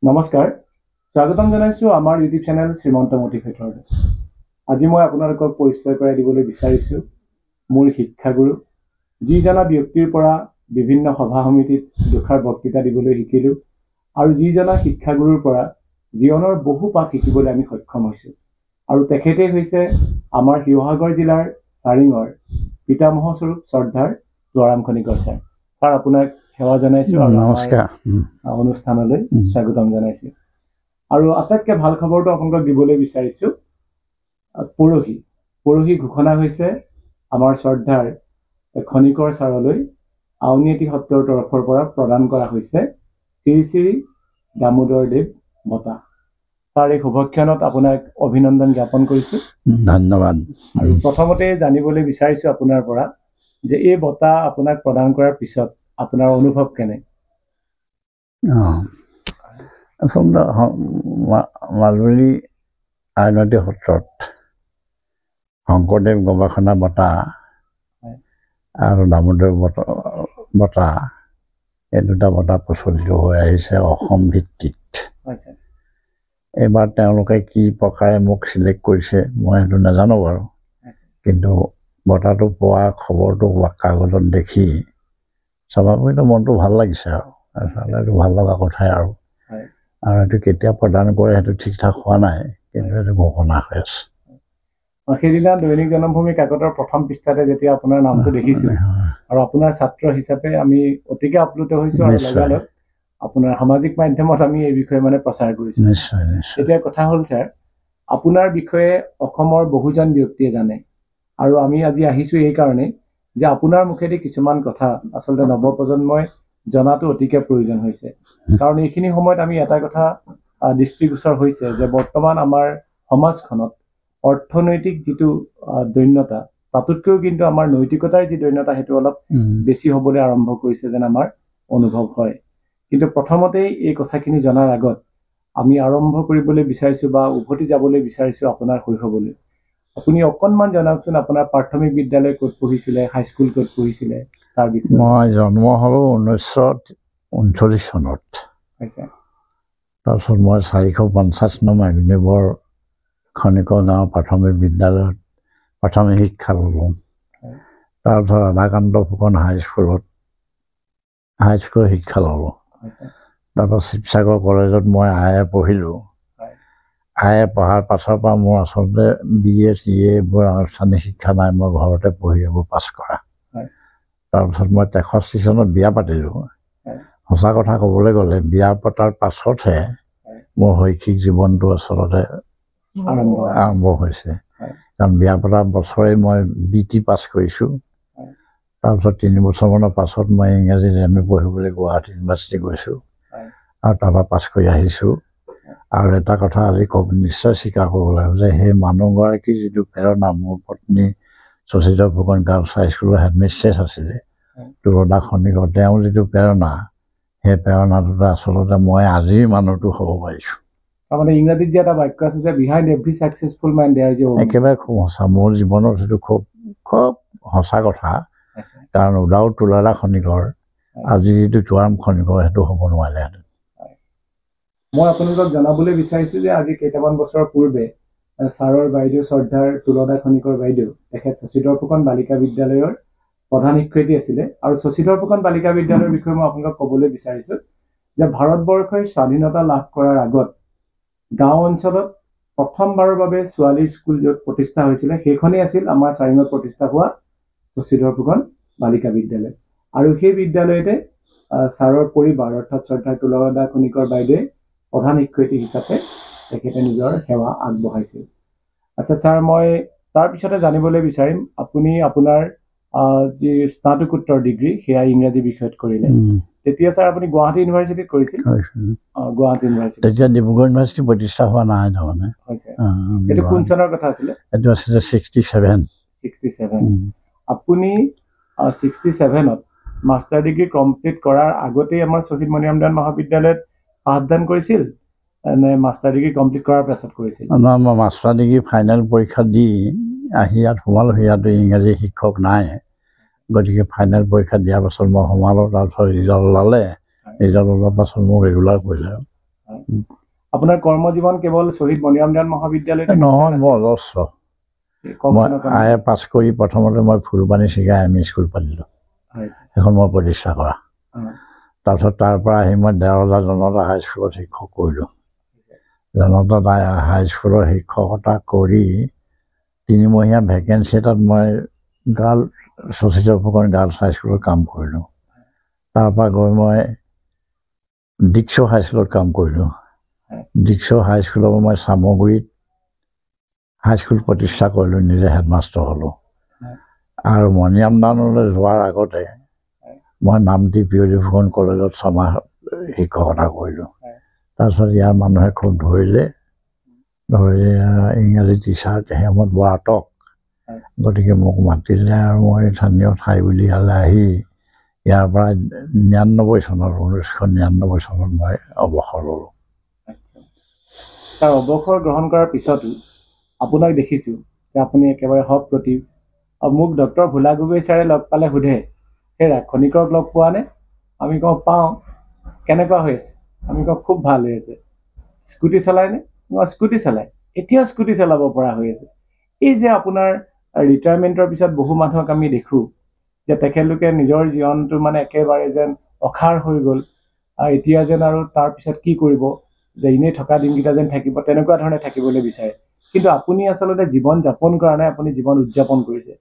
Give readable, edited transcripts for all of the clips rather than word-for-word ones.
নমস্কাৰ স্বাগতম জনাইছো আমাৰ ইউটিউব চেনেল শ্ৰীমন্ত মোটিভেটৰলৈ। আজি মই আপোনালোকক পৰিচয় কৰাই দিবলৈ বিচাৰিছো মোৰ শিক্ষাগুৰু যিজনা ব্যক্তিৰ পৰা বিভিন্ন সভা সমিতিত দুখাৰ বক্তৃতা দিবলৈ শিকিলো আৰু যিজনা শিক্ষাগুৰুৰ পৰা জীৱনৰ বহু পাঠ শিকিবলৈ আমি সক্ষম হৈছো আৰু তেখেতে হৈছে আমাৰ শিৱসাগৰ জিলাৰ চাৰিঙৰ পিতামহ স্বৰূপ শ্ৰদ্ধাৰ তুলাৰাম খনিকৰ ছাৰ। ছাৰ আপোনাক সেৱা জনাইছো আৰু নমস্কাৰ অনুষ্ঠানলৈ স্বাগতম জনাইছো আৰু আটাইতকৈ ভাল খবৰটো আপোনালোকক দিবলৈ বিচাৰিছো। পৰহি ঘোষণা হৈছে আমাৰ শ্ৰদ্ধাৰ খনিকৰ ছাৰলৈ আউনীআটী সত্ৰৰ তৰফৰ পৰা প্ৰদান কৰা হৈছে শ্ৰী শ্ৰী দামোদৰদেৱ বঁটা। ছাৰ এই শুভক্ষণত আপোনাক অভিনন্দন জ্ঞাপন কৰিছো। ধন্যবাদ। আৰু প্ৰথমতে জানিবলৈ বিচাৰিছো আপোনাৰ পৰা যে এই বঁটা আপোনাক প্ৰদান কৰাৰ পিছত আপোনাৰ অনুভৱ কেনে? আচলতে মাজুলী আউনীআটী সত্ৰত শংকৰদেৱ গৱেষণা বঁটা আৰু দামোদৰ বঁটা এই দুটা বঁটা প্ৰচলিত হৈ আহিছে অসম ভিত্তিত। এইবাৰ তেওঁলোকে কি প্ৰকাৰে মোক চিলেক্ট কৰিছে মই সেইটো নাজানো বাৰু, কিন্তু বঁটাটো পোৱা খবৰটো কাগজত দেখি স্বাভাৱিকতে মনটো ভাল লাগিছে আৰু আচলতে এইটো ভাল লগা কথাই আৰু এইটো কেতিয়া প্ৰদান কৰে সেইটো ঠিক ঠাক হোৱা নাই, কিন্তু এইটো ঘোষণা হৈ আছে। সেইদিনা দৈনিক জনমভূমি কাকতৰ প্ৰথম পৃষ্ঠাতে যেতিয়া আপোনাৰ নামটো দেখিছো আৰু আপোনাৰ ছাত্ৰ হিচাপে আমি অতিকে আপ্লুত হৈছো আৰু লগালগ আপোনাৰ সামাজিক মাধ্যমত আমি এই বিষয়ে প্ৰচাৰ কৰিছো। এতিয়া কথা হ'ল ছাৰ, আপোনাৰ বিষয়ে অসমৰ বহুজন ব্যক্তিয়ে জানে আৰু আমি আজি আহিছো এই কাৰণে যে আপোনাৰ মুখেদি কিছুমান কথা আচলতে নৱপ্ৰজন্মই জনাটো অতিকে প্ৰয়োজন হৈছে। কাৰণ এইখিনি সময়ত আমি এটা কথা দৃষ্টিগোচৰ হৈছে যে বৰ্তমান আমাৰ সমাজখনত অৰ্থনৈতিক যিটো দৈন্যতা তাতোতকৈও কিন্তু আমাৰ নৈতিকতাৰ যি দৈন্যতা সেইটো অলপ বেছি হ'বলৈ আৰম্ভ কৰিছে যেন আমাৰ অনুভৱ হয়। কিন্তু প্ৰথমতেই এই কথাখিনি জনাৰ আগত আমি আৰম্ভ কৰিবলৈ বিচাৰিছো বা উভতি যাবলৈ বিচাৰিছো আপোনাৰ শৈশৱলৈ। আপুনি অকণমান জনাওকচোন আপোনাৰ প্ৰাথমিক বিদ্যালয় ক'ত পঢ়িছিলে, হাইস্কুল ক'ত পঢ়িছিলে তাৰ বিষয়ে। মই জন্ম হ'লো 1939 চনত। তাৰপিছত মই 450 নং এগ্নিবৰ খনিকৰ গাঁৱৰ প্ৰাথমিক বিদ্যালয়ত প্ৰাথমিক শিক্ষা ল'লোঁ। তাৰপিছত ৰাধাকান্ত ফুকন হাইস্কুলত হাইস্কুলৰ শিক্ষা ল'লোঁ। তাৰপৰা শিৱসাগৰ কলেজত মই আই পঢ়িলোঁ। আই পঢ়াৰ পাছৰ পৰা মোৰ আচলতে BA CA এইবোৰ আনুষ্ঠানিক শিক্ষা নাই, মই ঘৰতে পঢ়ি এইবোৰ পাছ কৰা। তাৰপিছত মই 63 চনত বিয়া পাতিলোঁ। সঁচা কথা ক'বলৈ গ'লে বিয়া পতাৰ পাছতহে মোৰ শৈক্ষিক জীৱনটো আচলতে আৰম্ভ হৈছে। কাৰণ বিয়া পতাৰ বছৰেই মই BT পাছ কৰিছোঁ। তাৰপিছত 3 বছৰমানৰ পাছত মই ইংৰাজীত MA পঢ়িবলৈ গুৱাহাটী ইউনিভাৰ্চিটি গৈছোঁ আৰু তাৰপৰা পাছ কৰি আহিছোঁ। আৰু এটা কথা আজি নিশ্চয় স্বীকাৰ কৰিব লাগিব যে সেই মানুহগৰাকী যিটো প্ৰেৰণা, মোৰ পত্নী শশীধৰ ফুকন গাৰ্লছ হাইস্কুলৰ হেডমিষ্ট্ৰেছ আছিলে তুলদা খনিকৰ, তেওঁৰ যিটো প্ৰেৰণা সেই প্ৰেৰণাটোতে আচলতে মই আজিৰ মানুহটো হ'ব পাৰিছোঁ। তাৰমানে ইংৰাজীত যে এটা বাক্য আছে যে behind every successful men there is a woman. একেবাৰে খুব সঁচা, মোৰ জীৱনত সেইটো খুব সঁচা কথা। কাৰণ উদাউট তুলদা খনিকৰ আজি যিটো তুলাৰাম খনিকৰ সেইটো হ'ব নোৱাৰিলেহেঁতেন। মই আপোনালোকক জনাবলৈ বিচাৰিছো যে আজি কেইটামান বছৰৰ পূৰ্বে ছাৰৰ বাইদেউ শ্ৰদ্ধাৰ তুলদা খনিকৰ বাইদেউ তেখেত শশীধৰ ফুকন বালিকা বিদ্যালয়ৰ প্ৰধান শিক্ষয়িত্ৰী আছিলে। আৰু শশীধৰ ফুকন বালিকা বিদ্যালয়ৰ বিষয়ে মই আপোনালোকক ক'বলৈ বিচাৰিছো যে ভাৰতবৰ্ষই স্বাধীনতা লাভ কৰাৰ আগত গাঁও অঞ্চলত প্ৰথমবাৰৰ বাবে ছোৱালীৰ স্কুল য'ত প্ৰতিষ্ঠা হৈছিলে সেইখনেই আছিল আমাৰ চাৰিঙত প্ৰতিষ্ঠা হোৱা শশীধৰ ফুকন বালিকা বিদ্যালয়। আৰু সেই বিদ্যালয়তে ছাৰৰ পৰিবাৰ অৰ্থাৎ শ্ৰদ্ধাৰ তুলদা খনিকৰ বাইদেৱে প্ৰধান শিক্ষয়িত্ৰী হিচাপে তেখেতে নিজৰ সেৱা আগবঢ়াইছিল। আচ্ছা ছাৰ, মই তাৰপিছতে জানিবলৈ বিচাৰিম আপুনি আপোনাৰ যি স্নাতকোত্তৰ ডিগ্ৰী সেয়া ইংৰাজী বিষয়ত কৰিলে। তেতিয়া ছাৰ আপুনি গুৱাহাটী ইউনিভাৰ্চিটিত কৰিছিল? গুৱাহাটী ইউনিভাৰ্চিটি। তেতিয়া ডিব্ৰুগড় ইউনিভাৰ্চিটি প্ৰতিষ্ঠা হোৱা নাই তাৰমানে। এইটো কোন চনৰ কথা আছিলে? এইটো আছিলে 67। আপুনি 67ত মাষ্টাৰ ডিগ্ৰী কমপ্লিট কৰাৰ আগতেই আমাৰ শ্বহীদ মনিৰামদান মহাবিদ্যালয়ত পাঠদান কৰিছিল নে মাষ্টাৰ ডিগ্ৰী কমপ্লিট কৰাৰ পাছত কৰিছিল? মই মাষ্টাৰ ডিগ্ৰী ফাইনেল পৰীক্ষা দি আহি ইয়াত সোমালোঁ। ইয়াতো ইংৰাজী শিক্ষক নাই, গতিকে ফাইনেল পৰীক্ষা দিয়াৰ পাছত মই সোমালোঁ। তাৰপিছত ৰিজাল্ট ওলালে, ৰিজাল্ট ওলোৱাৰ পাছত মোক ৰেগুলাৰ কৰিলে। আপোনাৰ কৰ্মজীৱন কেৱল শ্বহীদ মনিৰাম দেৱান মহাবিদ্যালয়তে নহয়, মই অজস্ৰ। মই আই পাছ কৰি প্ৰথমতে মই ফুলবাণী চিগা এম ই স্কুল পাতিলোঁ, সেইখন মই প্ৰতিষ্ঠা কৰা। তাৰপিছত তাৰ পৰা আহি মই দেওলা জনতা হাইস্কুলত শিক্ষক কৰিলোঁ। জনতা হাইস্কুলৰ শিক্ষকতা কৰি 3 মহীয়া ভেকেঞ্চি এটাত মই শশীত ফুকন গাৰ্লছ হাইস্কুলত কাম কৰিলোঁ। তাৰপৰা গৈ মই ডিক্সো হাইস্কুলত কাম কৰিলোঁ। ডিক্সো হাইস্কুলৰ মই চামগুৰিত হাইস্কুল প্ৰতিষ্ঠা কৰিলোঁ, নিজে হেডমাষ্টাৰ হ'লোঁ। আৰু মনিৰাম দেৱানলৈ যোৱাৰ আগতে মই নামটি পিয়লি ফুকন কলেজত ছমাহ শিক্ষকতা কৰিলোঁ। তাৰপিছত ইয়াৰ মানুহে খুব ধৰি ইংৰাজী টিচাৰ সেই সময়ত বৰ আটক, গতিকে মোক মাতিলে আৰু মই স্থানীয় ঠাই বুলি ইয়ালৈ আহি ইয়াৰ পৰা 1999 চনত মই অৱসৰ ল'লোঁ। তাৰ অৱসৰ গ্ৰহণ কৰাৰ পিছতো আপোনাক দেখিছোঁ যে আপুনি একেবাৰে সপ্ৰতিভ। মোক ডক্টৰ ভোলা গগৈ ছাৰে লগ পালে সোধে, সেই ৰাক্ষণিকক লগ পোৱা নে? আমি কওঁ পাওঁ, কেনেকুৱা হৈ আছে? আমি কওঁ খুব ভাল হৈ আছে। স্কুটি চলায়নে? স্কুটি চলায়, এতিয়াও স্কুটি চলাব পৰা হৈ আছে। এই যে আপোনাৰ ৰিটায়াৰমেণ্টৰ পিছত বহু মানুহক আমি দেখোঁ যে তেখেতলোকে নিজৰ জীৱনটো মানে একেবাৰে যেন অসাৰ হৈ গ'ল, এতিয়া যেন আৰু তাৰপিছত কি কৰিব, যে এনেই থকা দিনকেইটা যেন থাকিব, তেনেকুৱা ধৰণে থাকিবলৈ বিচাৰে। কিন্তু আপুনি আচলতে জীৱন যাপন কৰা নাই, আপুনি জীৱন উদযাপন কৰিছে।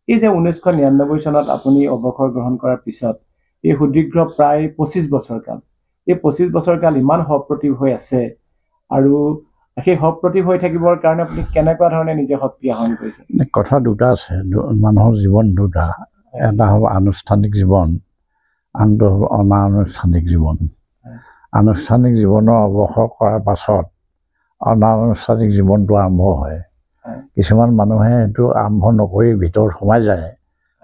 এই যে 1999 চনত আপুনি অৱসৰ গ্ৰহণ কৰাৰ পিছত এই সুদীৰ্ঘ প্ৰায় 25 বছৰ কাল, এই 25 বছৰ কাল ইমান সপ্ৰতিভ হৈ আছে, আৰু সেই সপ্ৰতিভ হৈ থাকিবৰ কাৰণে আপুনি কেনেকুৱা ধৰণে নিজে শক্তি আহৰণ কৰিছে? কথা দুটা আছে, মানুহৰ জীৱন দুটা, এটা হ'ল আনুষ্ঠানিক জীৱন, আনটো হ'ল অনানুষ্ঠানিক জীৱন। আনুষ্ঠানিক জীৱনৰ অৱসৰ কৰাৰ পাছত অনানুষ্ঠানিক জীৱনটো আৰম্ভ হয়। কিছুমান মানুহে সেইটো আৰম্ভ নকৰি ভিতৰত সোমাই যায়,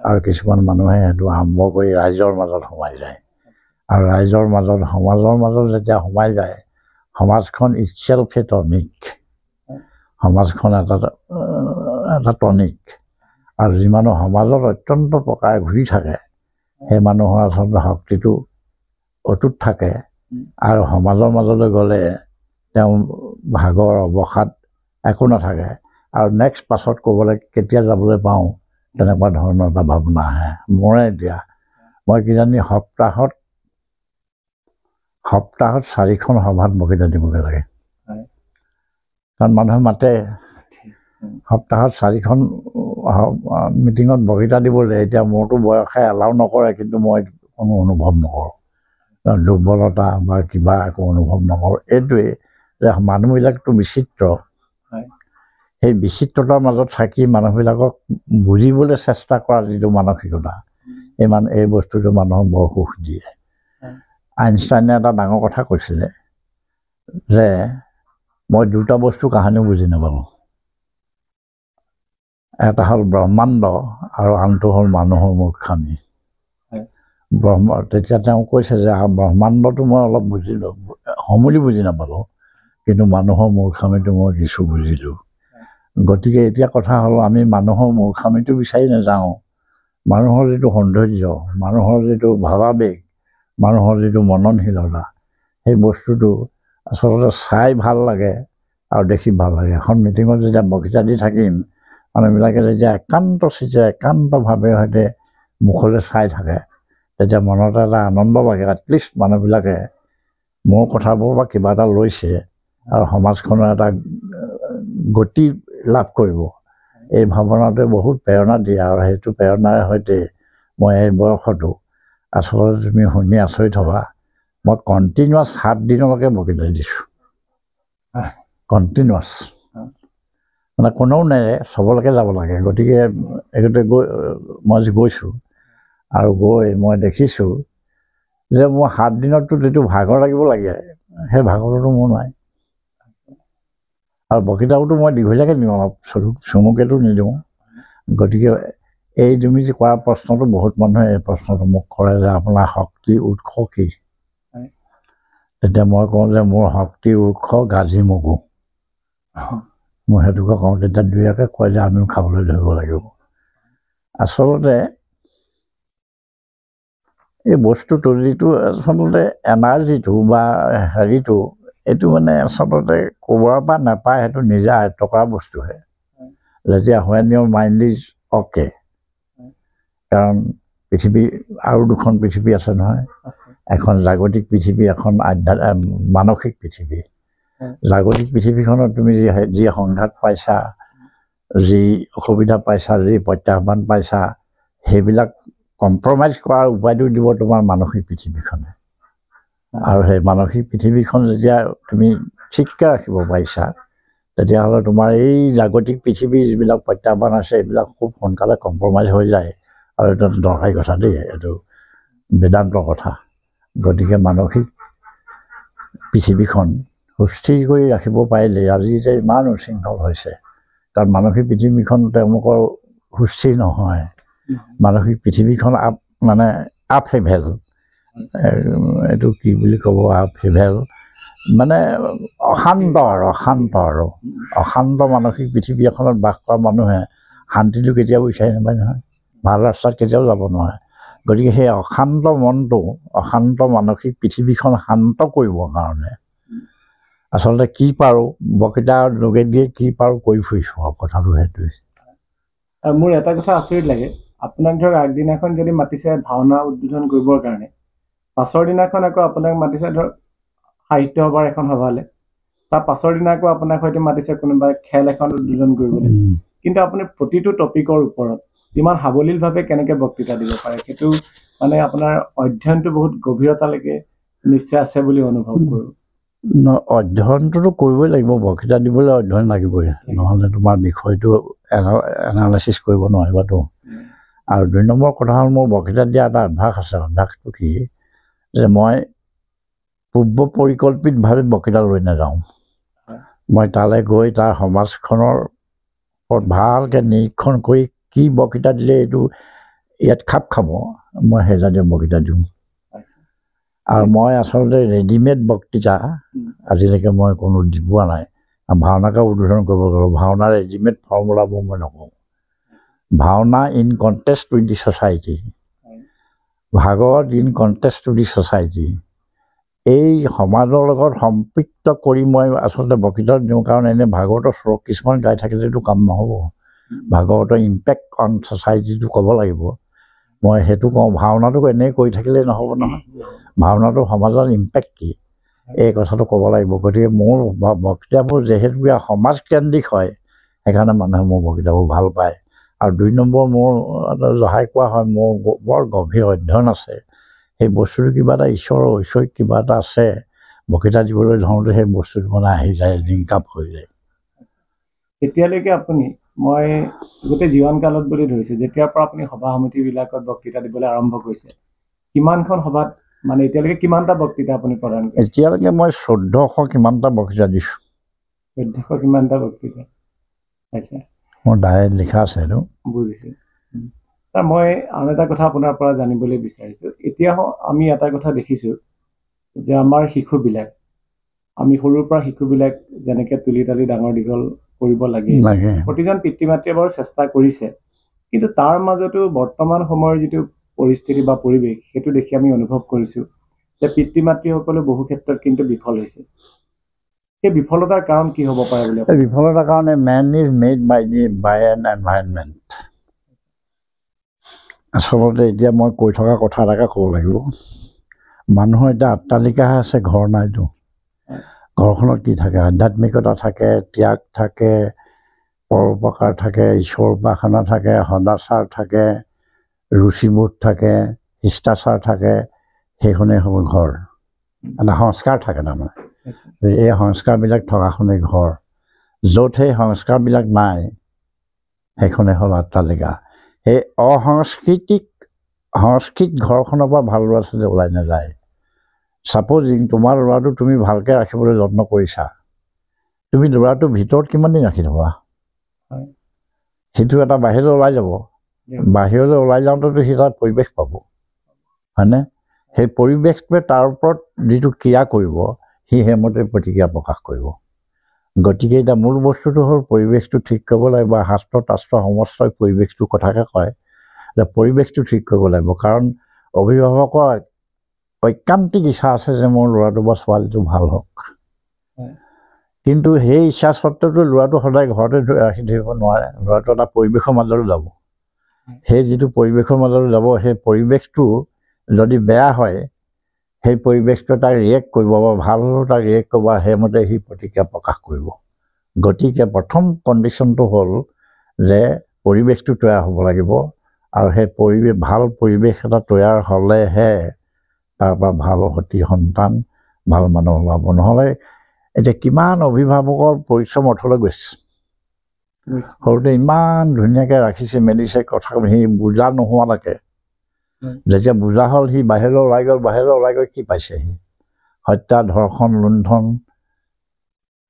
আৰু কিছুমান মানুহে সেইটো আৰম্ভ কৰি ৰাইজৰ মাজত সোমাই যায়। আৰু ৰাইজৰ মাজত, সমাজৰ মাজত যেতিয়া সোমাই যায়, সমাজখন ইটছেল্ফ এ টনিক, সমাজখন এটা টনিক। আৰু যি মানুহ সমাজত অত্যন্ত প্ৰকাৰে ঘূৰি থাকে, সেই মানুহৰ আচলতে শক্তিটো অটুট থাকে, আৰু সমাজৰ মাজলৈ গ'লে তেওঁ ভাগৰ অৱসাদ একো নাথাকে, আৰু নেক্সট পাছত ক'বলৈ কেতিয়া যাবলৈ পাওঁ তেনেকুৱা ধৰণৰ এটা ভাৱনা আহে। মোৰে এতিয়া মই কিজানি সপ্তাহত 4খন সভাত বক্তৃতা দিবগৈ লাগে, কাৰণ মানুহে মাতে। সপ্তাহত 4খন মিটিঙত বক্তৃতা দিবলৈ এতিয়া মোৰতো বয়সে এলাও নকৰে, কিন্তু মই কোনো অনুভৱ নকৰোঁ, দুৰ্বলতা বা কিবা একো অনুভৱ নকৰোঁ। এইটোৱেই যে মানুহবিলাকতো বিচিত্ৰ, সেই বিচিত্ৰতাৰ মাজত থাকি মানুহবিলাকক বুজিবলৈ চেষ্টা কৰা যিটো মানসিকতা, এই বস্তুটো মানুহক বৰ সুখ দিয়ে। আইনষ্টাইনে এটা ডাঙৰ কথা কৈছিলে যে মই 2টা বস্তু কাহানিও বুজি নাপালোঁ, এটা হ'ল ব্ৰহ্মাণ্ড আৰু আনটো হ'ল মানুহৰ মূৰ্খামি। তেতিয়া তেওঁ কৈছে যে ব্ৰহ্মাণ্ডটো মই অলপ বুজিলোঁ, সমূলি বুজি নাপালোঁ, কিন্তু মানুহৰ মূৰ্খামিটো মই কিছু বুজিলোঁ। গতিকে এতিয়া কথা হ'ল, আমি মানুহৰ মূৰ্খামিটো বিচাৰি নাযাওঁ, মানুহৰ যিটো সৌন্দৰ্য, মানুহৰ যিটো ভাৱাবেগ, মানুহৰ যিটো মননশীলতা, সেই বস্তুটো আচলতে চাই ভাল লাগে আৰু দেখি ভাল লাগে। এখন মিটিঙত যেতিয়া বক্তৃতা দি থাকিম, মানুহবিলাকে যেতিয়া একান্তভাৱে সৈতে মুখলৈ চাই থাকে, তেতিয়া মনত এটা আনন্দ লাগে। এটলিষ্ট মানুহবিলাকে মোৰ কথাবোৰ বা কিবা এটা লৈছে, আৰু সমাজখনৰ এটা গতি লাভ কৰিব, এই ভাৱনাটোৱে বহুত প্ৰেৰণা দিয়ে। আৰু সেইটো প্ৰেৰণাৰ সৈতে মই এই বয়সতো আচলতে তুমি শুনি আচৰিত হ'বা, মই কণ্টিনিউৱাছ 7 দিনলৈকে বক্তৃতা দিছোঁ, কণ্টিনিউৱাছ, মানে কোনেও নেৰে, চবলৈকে যাব লাগে। গতিকে এইটোতে মই গৈছোঁ, আৰু গৈ মই দেখিছোঁ যে মোৰ 7 দিনততো যিটো ভাগৰ লাগিব লাগে, সেই ভাগৰটো মোৰ নাই। আৰু বক্তৃতাওতো মই দীঘলীয়াকৈ দিওঁ, অলপ চমুকেতো নিদিওঁ। গতিকে এই তুমি যে কৰা প্ৰশ্নটো, বহুত মানুহে এই প্ৰশ্নটো মোক কৰে যে আপোনাৰ শক্তিৰ উৎস কি? তেতিয়া মই কওঁ যে মোৰ শক্তিৰ উৎস গাজি মগু। মই সেইটোকে কওঁ, তেতিয়া 2-একে কয় যে আমিও খাবলৈ ধৰিব লাগিব। আচলতে এই বস্তুটো যিটো আচলতে এনাৰ্জিটো বা হেৰিটো, এইটো মানে আচলতে ক'ৰবাৰ পৰা নাপায়, সেইটো নিজে আয়ত্ব কৰা বস্তুহে। যেতিয়া when your mind is okay, কাৰণ পৃথিৱী আৰু দুখন পৃথিৱী আছে নহয়, এখন জাগতিক পৃথিৱী, এখন মানসিক পৃথিৱী। জাগতিক পৃথিৱীখনত তুমি যি সংঘাত পাইছা, যি অসুবিধা পাইছা, যি প্ৰত্যাহ্বান পাইছা, সেইবিলাক কম্প্ৰমাইজ কৰাৰ উপায়টো দিব তোমাৰ মানসিক পৃথিৱীখনে। আৰু সেই মানসিক পৃথিৱীখন যেতিয়া তুমি ঠিককৈ ৰাখিব পাৰিছা, তেতিয়াহ'লে তোমাৰ এই জাগতিক পৃথিৱীৰ যিবিলাক প্ৰত্যাহ্বান আছে এইবিলাক খুব সোনকালে কম্প্ৰমাইজ হৈ যায়। আৰু এইটো দৰকাৰী কথা দেই, এইটো বেদান্তৰ কথা। গতিকে মানসিক পৃথিৱীখন সুস্থিৰ কৰি ৰাখিব পাৰিলে আজি যে ইমান উশৃংখল হৈছে, কাৰণ মানসিক পৃথিৱীখন তেওঁলোকৰ সুস্থিৰ নহয়। মানসিক পৃথিৱীখন মানে আপহেভেল, এইটো কি বুলি ক'ব, আপহেভেল মানে অশান্ত আৰু অশান্ত মানসিক পৃথিৱী এখনত বাস কৰা মানুহে শান্তিটো কেতিয়াও বিচাৰি নাপায় নহয়, ভাল ৰাস্তাত কেতিয়াও যাব নোৱাৰে। গতিকে সেই অশান্ত মনটো, অশান্ত মানসিক পৃথিৱীখন শান্ত কৰিবৰ কাৰণে আচলতে কি পাৰোঁ, বক্তৃতাৰ যোগেদিয়ে কি পাৰোঁ কৰি ফুৰিছোঁ আৰু কথাটো সেইটোৱে। মোৰ এটা কথা আচৰিত লাগে, আপোনাক ধৰক আগদিনাখন যদি মাতিছে ভাওনা উদ্বোধন কৰিবৰ কাৰণে, পাছৰ দিনাখন আকৌ আপোনাক মাতিছে ধৰক সাহিত্য সভাৰ এখন সভালৈ, তাৰ পাছৰ দিনা আকৌ আপোনাক হয়তো মাতিছে কোনোবাই খেল এখন উদ্বোধন কৰিবলৈ। কিন্তু আপুনি প্ৰতিটো টপিকৰ ওপৰত ইমান সাৱলীলভাৱে কেনেকৈ বক্তৃতা দিব পাৰে, সেইটো মানে আপোনাৰ অধ্যয়নটো বহুত গভীৰতালৈকে নিশ্চয় আছে বুলি অনুভৱ কৰোঁ। অধ্যয়নটোতো কৰিবই লাগিব, বক্তৃতা দিবলৈ অধ্যয়ন লাগিবই, নহ'লে তোমাৰ বিষয়টো এনালাইচিছ কৰিব নোৱাৰিবাতো। আৰু ২ নম্বৰ কথা হ'ল, মোৰ বক্তৃতা দিয়া এটা অভ্যাস আছে। অভ্যাসটো কি যে মই পূৰ্ব পৰিকল্পিতভাৱে বক্তৃতা লৈ নাযাওঁ। মই তালৈ গৈ তাৰ সমাজখনৰ ওপৰত ভালকৈ নিৰীক্ষণ কৰি কি বক্তৃতা দিলে এইটো ইয়াত খাপ খাব, মই সেইজাতীয় বক্তৃতা দিওঁ। আৰু মই আচলতে ৰেডিমেড বক্তৃতা আজিলৈকে মই কোনো দি পোৱা নাই। ভাওনাকে উদ্বোধন কৰিব গ'লোঁ, ভাওনাৰ ৰেডিমেড ফৰ্মুলাবোৰ মই নকওঁ। Bhaona in contest with the society, Bhagavat in contest with the society, এই সমাজৰ লগত সম্পৃক্ত কৰি মই আচলতে বক্তৃতা দিওঁ। কাৰণ এনেই ভাগৱতৰ শ্লোক কিছুমান গাই থাকিলেতো কাম নহ'ব, ভাগৱতৰ ইম্পেক্ট অন ছ'চাইটিটো ক'ব লাগিব। মই সেইটো কওঁ, ভাওনাটো এনেই কৰি থাকিলেই নহ'ব নহয়, ভাওনাটো সমাজৰ ইম্পেক্ট কি এই কথাটো ক'ব লাগিব। গতিকে মোৰ বক্তৃতাবোৰ যিহেতু সমাজকেন্দ্ৰিক হয়, সেইকাৰণে মানুহে মোৰ বক্তৃতাবোৰ ভাল পায়। আৰু ২ নম্বৰ মোৰ জহাই কোৱা হয়, মোৰ বৰ গভীৰ অধ্যয়ন আছে। সেই বস্তুটো কিবা এটা ঈশ্বৰৰ ঐশ্বৰিক কিবা এটা আছে, বক্তৃতা দিবলৈ ধৰোঁতে সেই বস্তুটো মানে আহি যায়, লিংক আপ হৈ যায়। এতিয়ালৈকে আপুনি, মই গোটেই জীৱনকালত বুলি ধৰিছোঁ, যেতিয়াৰ পৰা আপুনি সভা সমিতিবিলাকত বক্তৃতা দিবলৈ আৰম্ভ কৰিছে, কিমানখন সভাত মানে এতিয়ালৈকে কিমানটা বক্তৃতা আপুনি প্ৰদান কৰিছে? এতিয়ালৈকে মই ১৪০০ কিমানটা বক্তৃতা দিছোঁ। ১৪০০ কিমানটা বক্তৃতা পাইছে? মোৰ ডায়েৰীত লিখা আছে এইটো। বুজিছোঁ। ছাৰ, মই আন এটা কথা আপোনাৰ পৰা জানিবলৈ বিচাৰিছোঁ। এতিয়া আমি এটা কথা দেখিছোঁ যে আমাৰ শিশুবিলাক, আমি সৰুৰ পৰা শিশুবিলাক যেনেকৈ তুলি তালি ডাঙৰ দীঘল কৰিব লাগে, প্ৰতিজন পিতৃ মাতৃয়ে বাৰু চেষ্টা কৰিছে, কিন্তু তাৰ মাজতো বৰ্তমান সময়ৰ যিটো পৰিস্থিতি বা পৰিৱেশ, সেইটো দেখি আমি অনুভৱ কৰিছোঁ যে পিতৃ মাতৃসকলে বহু ক্ষেত্ৰত কিন্তু বিফল হৈছে। সেই বিফলতাৰ কাৰণ কি হ'ব পাৰে বুলি? বিফলতাৰ কাৰণে men is made by an environment. আচলতে এতিয়া মই কৈ থকা কথা এটাকে ক'ব লাগিব। মানুহৰ এতিয়া অট্টালিকাহে আছে, ঘৰ নাইতো। ঘৰখনত কি থাকে? আধ্যাত্মিকতা থাকে, ত্যাগ থাকে, পৰোপকাৰ থাকে, ঈশ্বৰ উপাসনা থাকে, সদাচাৰ থাকে, ৰুচিবোধ থাকে, শিষ্টাচাৰ থাকে। সেইখনেই হ'ল ঘৰ। এটা সংস্কাৰ থাকে তাৰমানে। এই সংস্কাৰবিলাক থকাখনেই ঘৰ। য'ত সেই সংস্কাৰবিলাক নাই, সেইখনেই হ'ল অট্টালিকা। সেই সংস্কৃত ঘৰখনৰ পৰা ভাল ল'ৰা ছোৱালী ওলাই নাযায়। ছাপ'জিং তোমাৰ ল'ৰাটো তুমি ভালকৈ ৰাখিবলৈ যত্ন কৰিছা, তুমি ল'ৰাটোৰ ভিতৰত কিমান দিন ৰাখি থ'বা? সিটো এটা বাহিৰলৈ ওলাই যাব, বাহিৰলৈ ওলাই যাওঁতেতো সি তাত পৰিৱেশ পাব, হয়নে? সেই পৰিৱেশটোৱে তাৰ ওপৰত যিটো ক্ৰিয়া কৰিব, সি সেইমতে প্ৰতিক্ৰিয়া প্ৰকাশ কৰিব। গতিকে এতিয়া মূল বস্তুটো হ'ল পৰিৱেশটো ঠিক কৰিব লাগিব। শাস্ত্ৰ তাস্ত্ৰ সমস্তই পৰিৱেশটোৰ কথাকে কয় যে পৰিৱেশটো ঠিক কৰিব লাগিব। কাৰণ অভিভাৱকৰ ঐকান্তিক ইচ্ছা আছে যে মোৰ ল'ৰাটো বা ছোৱালীটো ভাল হওক, কিন্তু সেই ইচ্ছা সত্ত্বেও ল'ৰাটো সদায় ঘৰতে ৰাখি থাকিব নোৱাৰে ল'ৰাটো এটা পৰিৱেশৰ মাজলৈ যাব সেই যিটো পৰিৱেশৰ মাজলৈ যাব সেই পৰিৱেশটো যদি বেয়া হয় সেই পৰিৱেশটোৱে তাক ৰিয়েক্ট কৰিব বা ভাল হ'লেও তাক ৰিয়েক্ট কৰিব সেইমতে সি প্ৰতিক্ৰিয়া প্ৰকাশ কৰিব গতিকে প্ৰথম কণ্ডিশ্যনটো হ'ল যে পৰিৱেশটো তৈয়াৰ হ'ব লাগিব আৰু সেই ভাল পৰিৱেশ এটা তৈয়াৰ হ'লেহে তাৰ পৰা ভাল সতি সন্তান ভাল মানুহ ওলাব নহ'লে এতিয়া কিমান অভিভাৱকৰ পৰিশ্ৰম অথলে গৈছে সৰুতে ইমান ধুনীয়াকৈ ৰাখিছে মেলিছে কথা সি বুজা নোহোৱালৈকে যেতিয়া বুজা হ'ল সি বাহিৰলৈ ওলাই গৈ কি পাইছে সি হত্যা ধৰ্ষণ লুণ্ঠন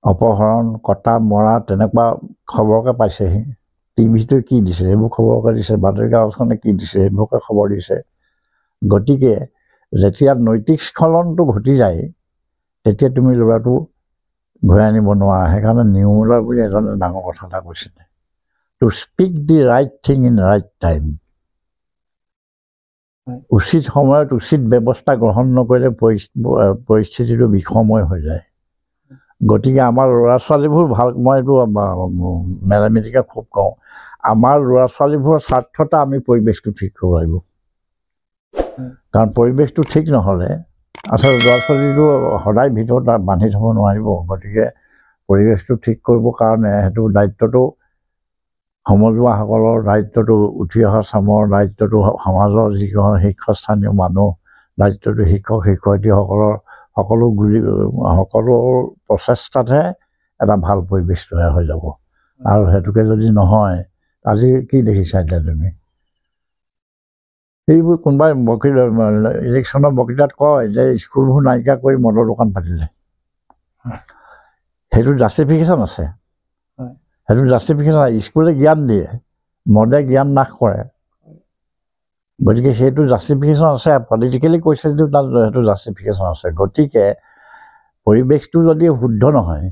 অপহৰণ কটা মৰা তেনেকুৱা খবৰকে পাইছেহি টিভিটোৱে কি দিছে সেইবোৰ খবৰকে দিছে বাতৰি কাকতখনে কি দিছে সেইবোৰকে খবৰ দিছে গতিকে যেতিয়া নৈতিক স্খলনটো ঘটি যায় তেতিয়া তুমি ল'ৰাটো ঘূৰাই আনিব নোৱাৰা সেইকাৰণে নিৰ্মূলা বুলি এজনে ডাঙৰ কথা এটা কৈছিলে to speak the right thing in right time উচিত সময়ত উচিত ব্যৱস্থা গ্ৰহণ নকৰিলে পৰিস্থিতিটো বিষময় হৈ যায় গতিকে আমাৰ ল'ৰা ছোৱালীবোৰ ভাল মই এইটো মেৰামেটিকে খুব কওঁ আমাৰ ল'ৰা ছোৱালীবোৰৰ স্বাৰ্থতে আমি পৰিৱেশটো ঠিক কৰিব লাগিব কাৰণ পৰিৱেশটো ঠিক নহ'লে আচলতে ল'ৰা ছোৱালীটো সদায় ভিতৰত বান্ধি থ'ব নোৱাৰিব গতিকে পৰিৱেশটো ঠিক কৰিবৰ কাৰণে সেইটো দায়িত্বটো সমজুৱাসকলৰ দায়িত্বটো উঠি অহা চামৰ দায়িত্বটো সমাজৰ যিখন শীৰ্ষস্থানীয় মানুহ দায়িত্বটো শিক্ষক শিক্ষয়িত্ৰীসকলৰ সকলো প্ৰচেষ্টাতহে এটা ভাল পৰিৱেশ তৈয়াৰ হৈ যাব আৰু সেইটোকে যদি নহয় আজি কি দেখিছা এতিয়া তুমি সেইবোৰ কোনোবাই ইলেকশ্যনৰ বক্তৃতাত কয় যে স্কুলবোৰ নাইকিয়া কৰি মদৰ দোকান পাতিলে সেইটো জাষ্টিফিকেশ্যন আছে সেইটো জাষ্টিফিকেশ্যন স্কুলে জ্ঞান দিয়ে মদে জ্ঞান নাশ কৰে গতিকে সেইটো জাষ্টিফিকেশ্যন আছে পলিটিকেলি কৈছে যদিও তাত সেইটো জাষ্টিফিকেশ্যন আছে গতিকে পৰিৱেশটো যদি শুদ্ধ নহয়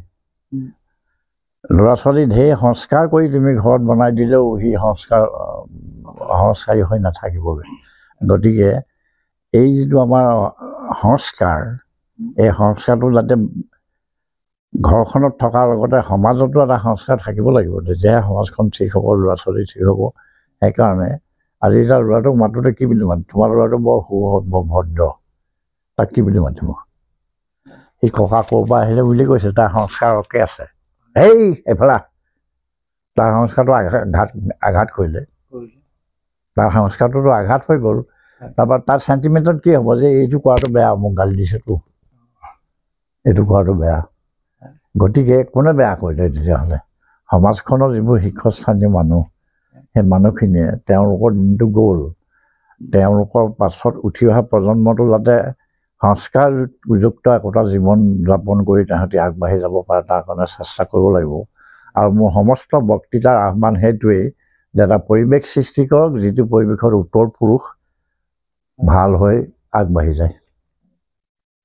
ল'ৰা ছোৱালী ঢেৰ সংস্কাৰ কৰি তুমি ঘৰত বনাই দিলেও সি সংস্কাৰী হৈ নাথাকিবগৈ গতিকে এই যিটো আমাৰ সংস্কাৰ এই সংস্কাৰটো যাতে ঘৰখনত থকাৰ লগতে সমাজতো এটা সংস্কাৰ থাকিব লাগিব তেতিয়াহে সমাজখন ঠিক হ'ব ল'ৰা ছোৱালী ঠিক হ'ব সেইকাৰণে আজি এতিয়া ল'ৰাটোক মাতোঁতে কি বুলি মাতিম তোমাৰ ল'ৰাটো বৰ ভদ্ৰ তাক কি বুলি মাতিব সি ককা ক'ৰ পৰা আহিলে বুলি কৈছে তাৰ সংস্কাৰ অকে আছে হেই এফালা তাৰ সংস্কাৰটো আঘাত কৰিলে তাৰ সংস্কাৰটোতো আঘাত হৈ গ'ল তাৰপৰা তাৰ চেণ্টিমেণ্টত কি হ'ব যে এইটো কৰাটো বেয়া মোক গালি দিছেতো এইটো কৰাটো বেয়া গতিকে কোনে বেয়া কৰিলে তেতিয়াহ'লে সমাজখনৰ যিবোৰ শীৰ্ষস্থানীয় মানুহ সেই মানুহখিনিয়ে তেওঁলোকৰ দিনটো গ'ল তেওঁলোকৰ পাছত উঠি অহা প্ৰজন্মটো যাতে সংস্কাৰযুক্ত একোটা জীৱন যাপন কৰি তাহাঁতি আগবাঢ়ি যাব পাৰে তাৰ কাৰণে চেষ্টা কৰিব লাগিব আৰু মোৰ সমস্ত বক্তৃতাৰ আহ্বান সেইটোৱেই যে এটা পৰিৱেশ সৃষ্টি কৰক যিটো পৰিৱেশৰ উত্তৰ পুৰুষ ভাল হৈ আগবাঢ়ি যায়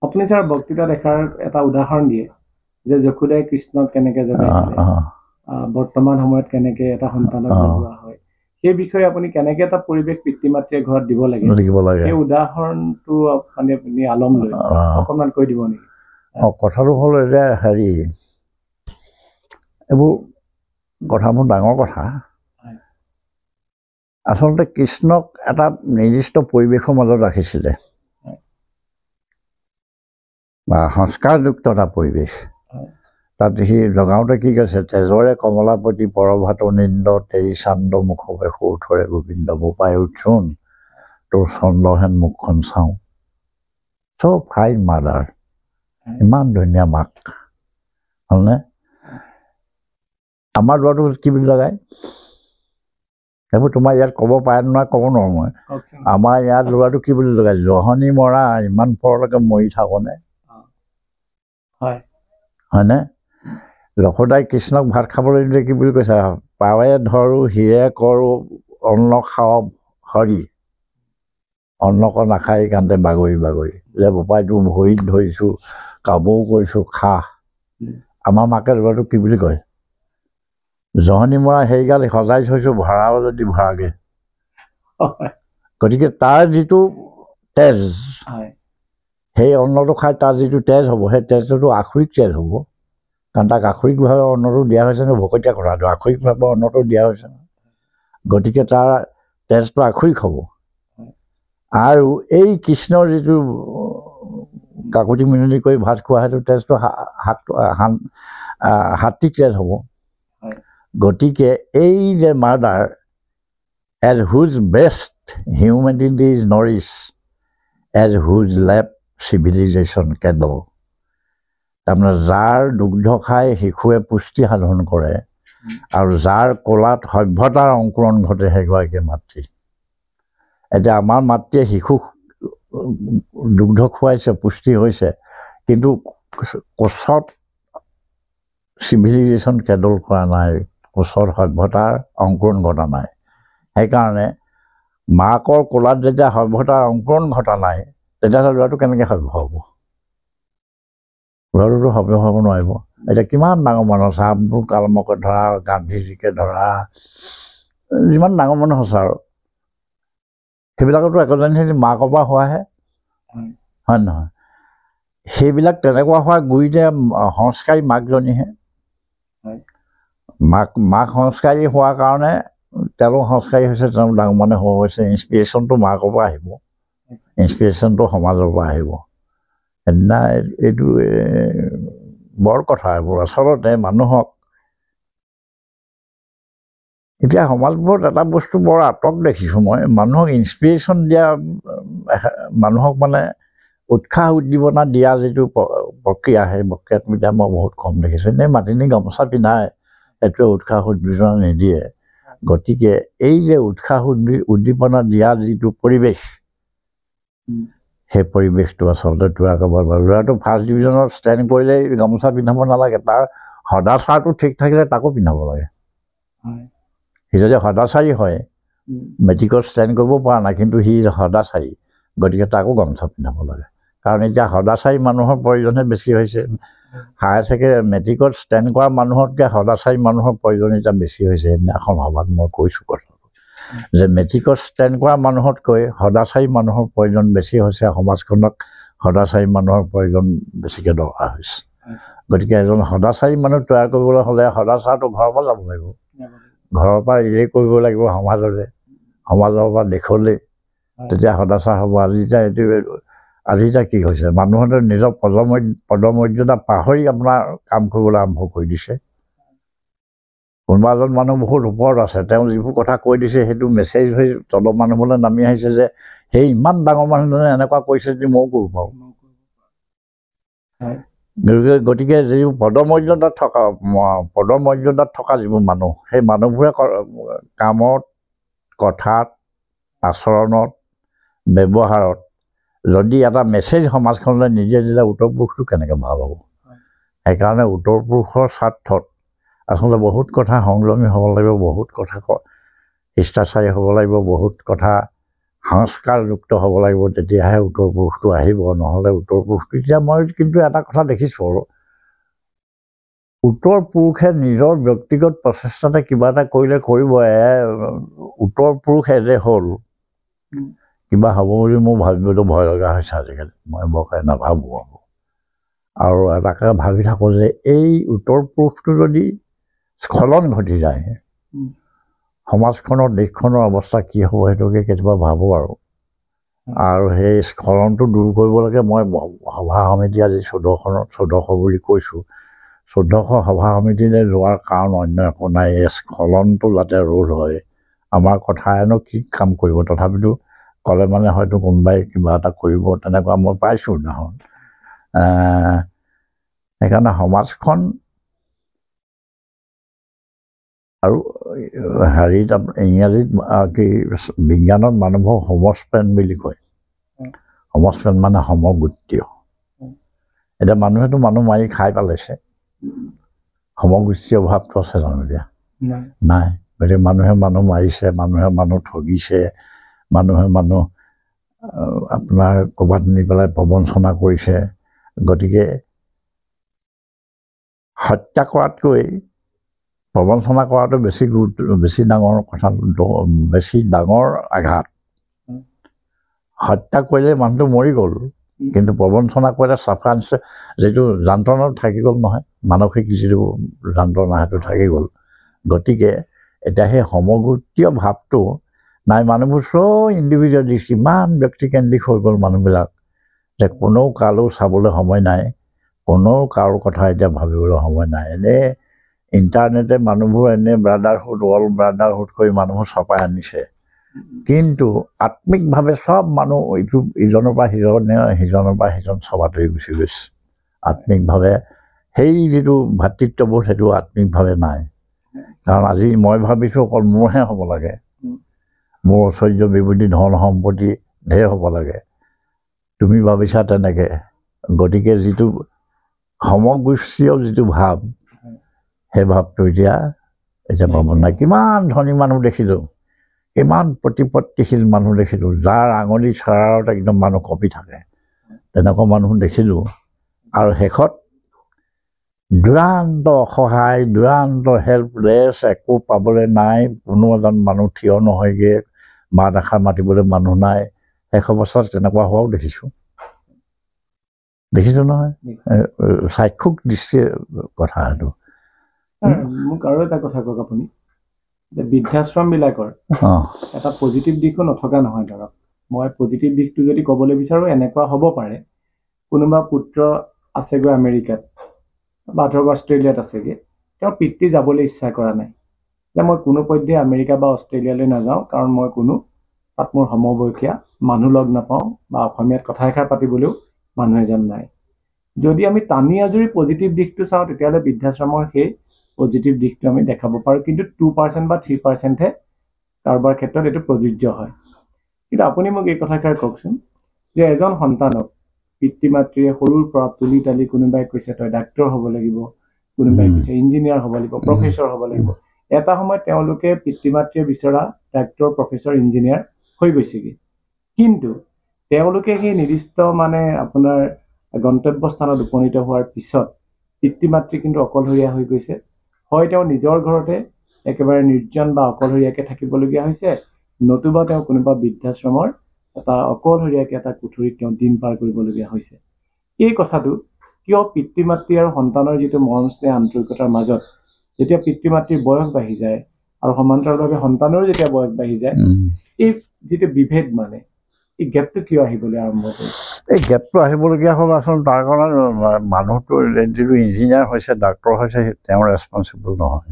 আপুনি ছাৰ বক্তৃতা দেখাৰ এটা উদাহৰণ দিয়ে যে যশোদাই কৃষ্ণক কেনেকৈ জগাইছিলে বৰ্তমান সময়ত কেনেকৈ এটা সন্তানক জগোৱা হয় সেই বিষয়ে আপুনি কেনেকৈ এটা পৰিৱেশ পিতৃ মাতৃয়ে ঘৰত দিব লাগে সেই উদাহৰণটো মানে আপুনি আলম লৈ অকণমান কৈ দিব নেকি কথাটো হ'ল যে হেৰি এইবোৰ কথাবোৰ ডাঙৰ কথা আচলতে কৃষ্ণক এটা নিৰ্দিষ্ট পৰিৱেশৰ মাজত ৰাখিছিলে বা সংস্কাৰযুক্ত এটা পৰিৱেশ তাত সি জগাওঁতে কি কৈছে তেজৰে কমলাপতি পৰভাত নিন্দ তেৰি চান্দ মুখবে সৌথৰে গোবিন্দ বোপাই উঠোন তোৰ চন্দ্ৰহেন মুখখন চাওঁ চব ফাইন মাদাৰ ইমান ধুনীয়া মাক হ'লনে আমাৰ ল'ৰাটো কি বুলি লগায় সেইবোৰ তোমাৰ ইয়াত ক'ব পাৰে নহয় ক'ব নোৱাৰোঁ মই আমাৰ ইয়াত ল'ৰাটো কি বুলি লগায় জহনী মৰা ইমান পৰলৈকে মৰি থাকোনে হয়নে যশোদাই কৃষ্ণক ভাত খাবলৈ দিলে কি বুলি কৈছে পাৱে ধৰো হিৰে কৰোঁ অন্ন খাওঁ হৰি অন্নক নাখাই কান্দে বাগৰি বাগৰি যে বোপাইটো ভৰিত ধৰিছোঁ কাবও কৰিছোঁ খা আমাৰ মাকে ল'ৰাটোক কি বুলি কয় জহনী মৰা সেইগাল সজাই থৈছোঁ ভৰাও যদি ভৰাগে গতিকে তাৰ যিটো তেজ সেই অন্নটো খাই তাৰ যিটো তেজ হ'ব সেই তেজটো আখৰিক তেজ হ'ব কাৰণ তাক আক্ষৰিকভাৱে অন্নটো দিয়া হৈছে নে ভকতীয়া কথাটো আক্ষৰিকভাৱে অন্নটো দিয়া হৈছে গতিকে তাৰ তেজটো আক্ষৰিক হ'ব আৰু এই কৃষ্ণৰ যিটো কাকুতি মিনতি কৰি ভাত খোৱা সেইটো তেজটো সাত্বিক তেজ হ'ব গতিকে এই যে মাৰ্ডাৰ এজ হুজ বেষ্ট হিউমেনিটি ইজ নৰিছ এজ হুজ লেপ চিভিলাইজেশ্যন কেডল তাৰমানে যাৰ দুগ্ধ খাই শিশুৱে পুষ্টি সাধন কৰে আৰু যাৰ কোলাত সভ্যতাৰ অংকুৰণ ঘটে সেইগৰাকী মাতৃ এতিয়া আমাৰ মাতৃয়ে শিশুক দুগ্ধ খুৱাইছে পুষ্টি হৈছে কিন্তু কোচত চিভিলাইজেশ্যন কেডল কৰা নাই কোচত সভ্যতাৰ অংকুৰণ ঘটা নাই সেইকাৰণে মাকৰ কোলাত যেতিয়া সভ্যতাৰ অংকুৰণ ঘটা নাই তেতিয়াহ'লে ল'ৰাটো কেনেকৈ সভ্য হ'ব ল'ৰাটোতো সভ্য হ'ব নোৱাৰিব এতিয়া কিমান ডাঙৰ মানুহ আছে আব্দুল কালামকে ধৰা গান্ধীজীকে ধৰা যিমান ডাঙৰ মানুহ আছে আৰু সেইবিলাকতো একোজনী মাকৰ পৰা হোৱাহে হয় নহয় সেইবিলাক তেনেকুৱা হোৱা গুৰিতে সংস্কাৰী মাকজনীহে মাক সংস্কাৰী হোৱাৰ কাৰণে তেওঁলোক সংস্কাৰী হৈছে তেওঁ ডাঙৰ মানুহ হ'ব হৈছে ইনস্পিৰেশ্যনটো মাকৰ পৰা আহিব ইনস্পিৰেশ্যনটো সমাজৰ পৰা আহিব সেইদিনা এইটো বৰ কথা এইবোৰ আচলতে মানুহক এতিয়া সমাজবোৰত এটা বস্তু বৰ আটক দেখিছোঁ মই মানুহক ইনস্পিৰেশ্যন দিয়া মানুহক মানে উৎসাহ উদ্দীপনা দিয়া যিটো প্ৰক্ৰিয়া সেই প্ৰক্ৰিয়াটো এতিয়া মই বহুত কম দেখিছোঁ এনেই মাতিনি গামোচা পিন্ধাই এইটোৱে উৎসাহ উদ্দীপনা নিদিয়ে গতিকে এই যে উৎসাহ উদ্দীপনা দিয়া যিটো পৰিৱেশ সেই পৰিৱেশটো আচলতে তৈয়াৰ কৰিব লাগিব ল'ৰাটো ফাৰ্ষ্ট ডিভিজনত ষ্টেণ্ড কৰিলে গামোচা পিন্ধাব নালাগে তাৰ সদাচাৰটো ঠিক থাকিলে তাকো পিন্ধাব লাগে সি যদি সদাচাৰী হয় মেট্ৰিকত ষ্টেণ্ড কৰিব পৰা নাই কিন্তু সি সদাচাৰী গতিকে তাকো গামোচা পিন্ধাব লাগে কাৰণ এতিয়া সদাচাৰী মানুহৰ প্ৰয়োজনহে বেছি হৈছে হায়াৰ ছেকেণ্ডেৰী মেট্ৰিকত ষ্টেণ্ড কৰা মানুহতকৈ সদাচাৰী মানুহৰ প্ৰয়োজনীয়তা বেছি হৈছে সেইদিনাখন সভাত মই কৈছোঁ কথাটো যে মেট্ৰিকত ষ্টেণ্ড কৰা মানুহতকৈ সদাচাৰী মানুহৰ প্ৰয়োজন বেছি হৈছে সমাজখনক সদাচাৰী মানুহৰ প্ৰয়োজন বেছিকৈ দৰকাৰ হৈছে গতিকে এজন সদাচাৰী মানুহ তৈয়াৰ কৰিবলৈ হ'লে সদাচাৰটো ঘৰৰ পৰা যাব লাগিব ঘৰৰ পৰা ৰিলে কৰিব লাগিব সমাজলৈ সমাজৰ পৰা দেশলৈ তেতিয়া সদাচাৰ হ'ব আজি এতিয়া কি হৈছে মানুহতে নিজৰ পদমৰ্যাদা পাহৰি আপোনাৰ কাম কৰিবলৈ আৰম্ভ কৰি দিছে কোনোবা এজন মানুহ বহুত ওপৰত আছে তেওঁ যিবোৰ কথা কৈ দিছে সেইটো মেছেজ হৈ তলৰ মানুহলৈ নামি আহিছে যে সেই ইমান ডাঙৰ মানুহজনে এনেকুৱা কৈছে যে ময়ো কৰিব পাৰোঁ গতিকে যিবোৰ পদমৰ্যাদাত থকা যিবোৰ মানুহ সেই মানুহবোৰে কামত কথাত আচৰণত ব্যৱহাৰত যদি এটা মেছেজ সমাজখনলৈ নিজে দিলে উত্তৰ পুৰুষটো কেনেকৈ ভাল হ'ব সেইকাৰণে উত্তৰ পুৰুষৰ স্বাৰ্থত আচলতে বহুত কথা সংযমী হ'ব লাগিব বহুত কথা শিষ্টাচাৰী হ'ব লাগিব বহুত কথা সংস্কাৰযুক্ত হ'ব লাগিব তেতিয়াহে উত্তৰ পুৰুষটো আহিব নহ'লে উত্তৰ পুৰুষটো এতিয়া মই কিন্তু এটা কথা দেখিছোঁ আৰু উত্তৰ পুৰুষে নিজৰ ব্যক্তিগত প্ৰচেষ্টাতে কিবা এটা কৰিলে কৰিব উত্তৰ পুৰুষ এজে হ'ল কিবা হ'ব বুলি মোৰ ভাবিবলৈ ভয় লগা হৈছে আজিকালি মই বৰকৈ নাভাবোঁ আৰু এটাকে ভাবি থাকোঁ যে এই উত্তৰ পুৰুষটো যদি স্খলন ঘটি যায় সমাজখনৰ দেশখনৰ অৱস্থা কি হ'ব সেইটোকে কেতিয়াবা ভাবোঁ আৰু সেই স্খলনটো দূৰ কৰিবলৈকে মই সভা সমিতি আজি 1400 বুলি কৈছোঁ 1400 সভা সমিতিলৈ যোৱাৰ কাৰণ অন্য একো নাই এই স্খলনটো যাতে ৰোধ হয় আমাৰ কথাইনো কি কাম কৰিব তথাপিতো ক'লে মানে হয়তো কোনোবাই কিবা এটা কৰিব তেনেকুৱা মই পাইছোঁ নহয় সেইকাৰণে সমাজখন আৰু হেৰিত ইংৰাজীত কি বিজ্ঞানত মানুহক সমস্পেন বুলি কয় সমস্পেন মানে সমগোত্ৰীয় এতিয়া মানুহেতো মানুহ মাৰি খাই পেলাইছে সমগোত্ৰীয় ভাৱটো আছে জানো এতিয়া নাই গতিকে মানুহে মানুহ মাৰিছে মানুহে মানুহ ঠগিছে মানুহে মানুহ আপোনাৰ ক'ৰবাত নি পেলাই প্ৰবঞ্চনা কৰিছে গতিকে হত্যা কৰাতকৈ প্ৰবঞ্চনা কৰাটো বেছি ডাঙৰ কথা বেছি ডাঙৰ আঘাত হত্যা কৰিলে মানুহটো মৰি গ'ল কিন্তু প্ৰবঞ্চনা কৰিলে ছাবকনচিয়াছ যিটো যন্ত্ৰণাত থাকি গ'ল নহয়, মানসিক যিটো যন্ত্ৰণা সেইটো থাকি গ'ল। গতিকে এতিয়া সেই সমগোত্ৰীয় ভাৱটো নাই, মানুহবোৰ চব ইণ্ডিভিজুৱেলিষ্ট, ইমান ব্যক্তিকেন্দ্ৰিক হৈ গ'ল মানুহবিলাক যে কোনেও কাৰো চাবলৈ সময় নাই, কোনেও কাৰো কথা এতিয়া ভাবিবলৈ সময় নাই। এনেই ইণ্টাৰনেটে মানুহবোৰ এনেই ব্ৰাদাৰহুড, ৱৰ্ল্ড ব্ৰাদাৰহুড কৰি মানুহবোৰ চপাই আনিছে, কিন্তু আত্মিকভাৱে চব মানুহ ইটো ইজনৰ পৰা সিজনে, সিজনৰ পৰা সিজন চবাতৰি গুচি গৈছে। আত্মিকভাৱে সেই যিটো ভাতৃত্ববোধ সেইটো আত্মিকভাৱে নাই। কাৰণ আজি মই ভাবিছোঁ অকল মোৰহে হ'ব লাগে, মোৰ ঐশ্বৰ্য বিভূতি ধন সম্পত্তি ঢেৰ হ'ব লাগে, তুমি ভাবিছা তেনেকৈ। গতিকে যিটো সমগোষ্ঠীয় যিটো ভাৱ, সেই ভাৱটো এতিয়া পাব নাই। কিমান ধনী মানুহ দেখিলোঁ, কিমান প্ৰতিপত্তিশীল মানুহ দেখিলোঁ, যাৰ আঙুলি চৰাৰত একদম মানুহ কঁপি থাকে, তেনেকুৱা মানুহ দেখিলোঁ। আৰু শেষত দুৰান্ত অসহায়, দুৰান্ত হেল্পলেছ, একো পাবলৈ নাই, কোনো এজন মানুহ থিয় নহয়গৈ, মাত এষাৰ মাতিবলৈ মানুহ নাই। শেষ অৱস্থাত তেনেকুৱা হোৱাও দেখিছোঁ নহয়, চাক্ষুক দৃষ্টিৰ কথা সেইটো। মোক আৰু এটা কথা কওক আপুনি, যে বৃদ্ধাশ্ৰমবিলাকৰ এটা পজিটিভ দিশো নথকা নহয়। ধৰক মই পজিটিভ দিশটো যদি ক'বলৈ বিচাৰোঁ, এনেকুৱা হ'ব পাৰে কোনোবা পুত্ৰ আছেগৈ আমেৰিকাত বা ধৰক অষ্ট্ৰেলিয়াত আছেগৈ, তেওঁৰ পিতৃ যাবলৈ ইচ্ছা কৰা নাই, যে মই কোনোপধ্যে আমেৰিকা বা অষ্ট্ৰেলিয়ালৈ নাযাওঁ, কাৰণ মই কোনো তাত মোৰ সমবয়সীয়া মানুহ লগ নাপাওঁ বা অসমীয়াত কথা এষাৰ পাতিবলৈও মানুহ এজন নাই। যদি আমি টানি আজৰি পজিটিভ দিশটো চাওঁ, তেতিয়াহ'লে বৃদ্ধাশ্ৰমৰ সেই পজিটিভ দিশটো আমি দেখাব পাৰোঁ, কিন্তু 2% বা 3%হে কাৰোবাৰ ক্ষেত্ৰত এইটো প্ৰযোজ্য হয়। কিন্তু আপুনি মোক এই কথাষাৰ কওকচোন, যে এজন সন্তানক পিতৃ মাতৃয়ে সৰুৰ পৰা তুলি তালি, কোনোবাই কৈছে তই ডাক্তৰ হ'ব লাগিব, কোনোবাই কৈছে ইঞ্জিনিয়াৰ হ'ব লাগিব, প্ৰফেচৰ হ'ব লাগিব। এটা সময়ত তেওঁলোকে পিতৃ মাতৃয়ে বিচৰা ডাক্তৰ, প্ৰফেচৰ, ইঞ্জিনিয়াৰ হৈ গৈছেগৈ, কিন্তু তেওঁলোকে সেই নিৰ্দিষ্ট আপোনাৰ গন্তব্যস্থানত উপনীত হোৱাৰ পিছত পিতৃ মাতৃ কিন্তু অকলশৰীয়া হৈ গৈছে। হয় তেওঁ নিজৰ ঘৰতে একেবাৰে নিৰ্জন বা অকলশৰীয়াকৈ থাকিবলগীয়া হৈছে, নতুবা তেওঁ কোনোবা বৃদ্ধাশ্ৰমৰ এটা অকলশৰীয়াকৈ এটা কোঠৰীত তেওঁ দিন পাৰ কৰিবলগীয়া হৈছে। এই কথাটো কিয় পিতৃ মাতৃ আৰু সন্তানৰ যিটো মৰম স্নেহ আন্তৰিকতাৰ মাজত যেতিয়া পিতৃ মাতৃৰ বয়স বাঢ়ি যায় আৰু সমান্তৰালভাৱে সন্তানৰো যেতিয়া বয়স বাঢ়ি যায়, এই যিটো বিভেদ এই গেপটো কিয় আহিবলৈ আৰম্ভ কৰিছে? এই গেপটো আহিবলগীয়া হ'ল আচলতে তাৰ কাৰণে মানুহটো যিটো ইঞ্জিনিয়াৰ হৈছে, ডাক্তৰ হৈছে, তেওঁ ৰেচপনচিবল নহয়।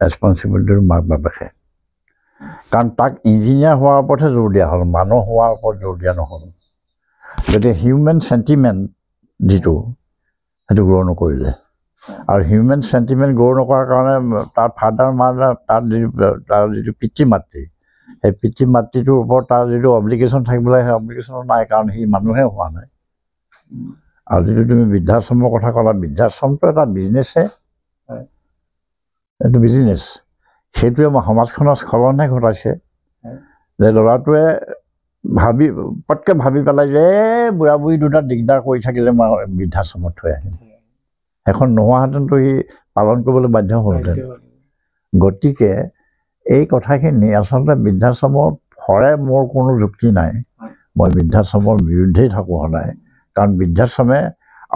ৰেচপনচিবিলিটিটো মাক বাপেকে, কাৰণ তাক ইঞ্জিনিয়াৰ হোৱাৰ ওপৰতহে জোৰ দিয়া হ'ল, মানুহ হোৱাৰ ওপৰত জোৰ দিয়া নহ'ল। গতিকে হিউমেন চেণ্টিমেণ্ট যিটো, সেইটো গ্ৰ' নকৰিলে। আৰু হিউমেন চেণ্টিমেণ্ট গ্ৰ' নকৰাৰ কাৰণে তাৰ ফাদাৰ মাদাৰ, তাৰ যিটো পিতৃ মাতৃ, সেই পিতৃ মাতৃটোৰ ওপৰত তাৰ যিটো অব্লিগেশ্যন থাকিব লাগে, সেই অব্লিগেশ্যন নাই, কাৰণ সি মানুহে হোৱা নাই। আৰু যিটো তুমি বৃদ্ধাশ্ৰমৰ কথা ক'লা, বৃদ্ধাশ্ৰমটো এটা বিজনেছহে, এইটো বিজনেছ। সেইটোৱে সমাজখনৰ স্খলনহে ঘটাইছে, যে ল'ৰাটোৱে পটকৈ ভাবি পেলাই যে বুঢ়া বুঢ়ী দুটা দিগদাৰ কৰি থাকিলে মই বৃদ্ধাশ্ৰমত থৈ আহিম, সেইখন নোহোৱাহেঁতেনতো সি পালন কৰিবলৈ বাধ্য হ'লহেঁতেন। গতিকে এই কথাখিনি আচলতে বৃদ্ধাশ্ৰমৰ ফৰে মোৰ কোনো যুক্তি নাই, মই বৃদ্ধাশ্ৰমৰ বিৰুদ্ধেই থাকোঁ সদায়। কাৰণ বৃদ্ধাশ্ৰমে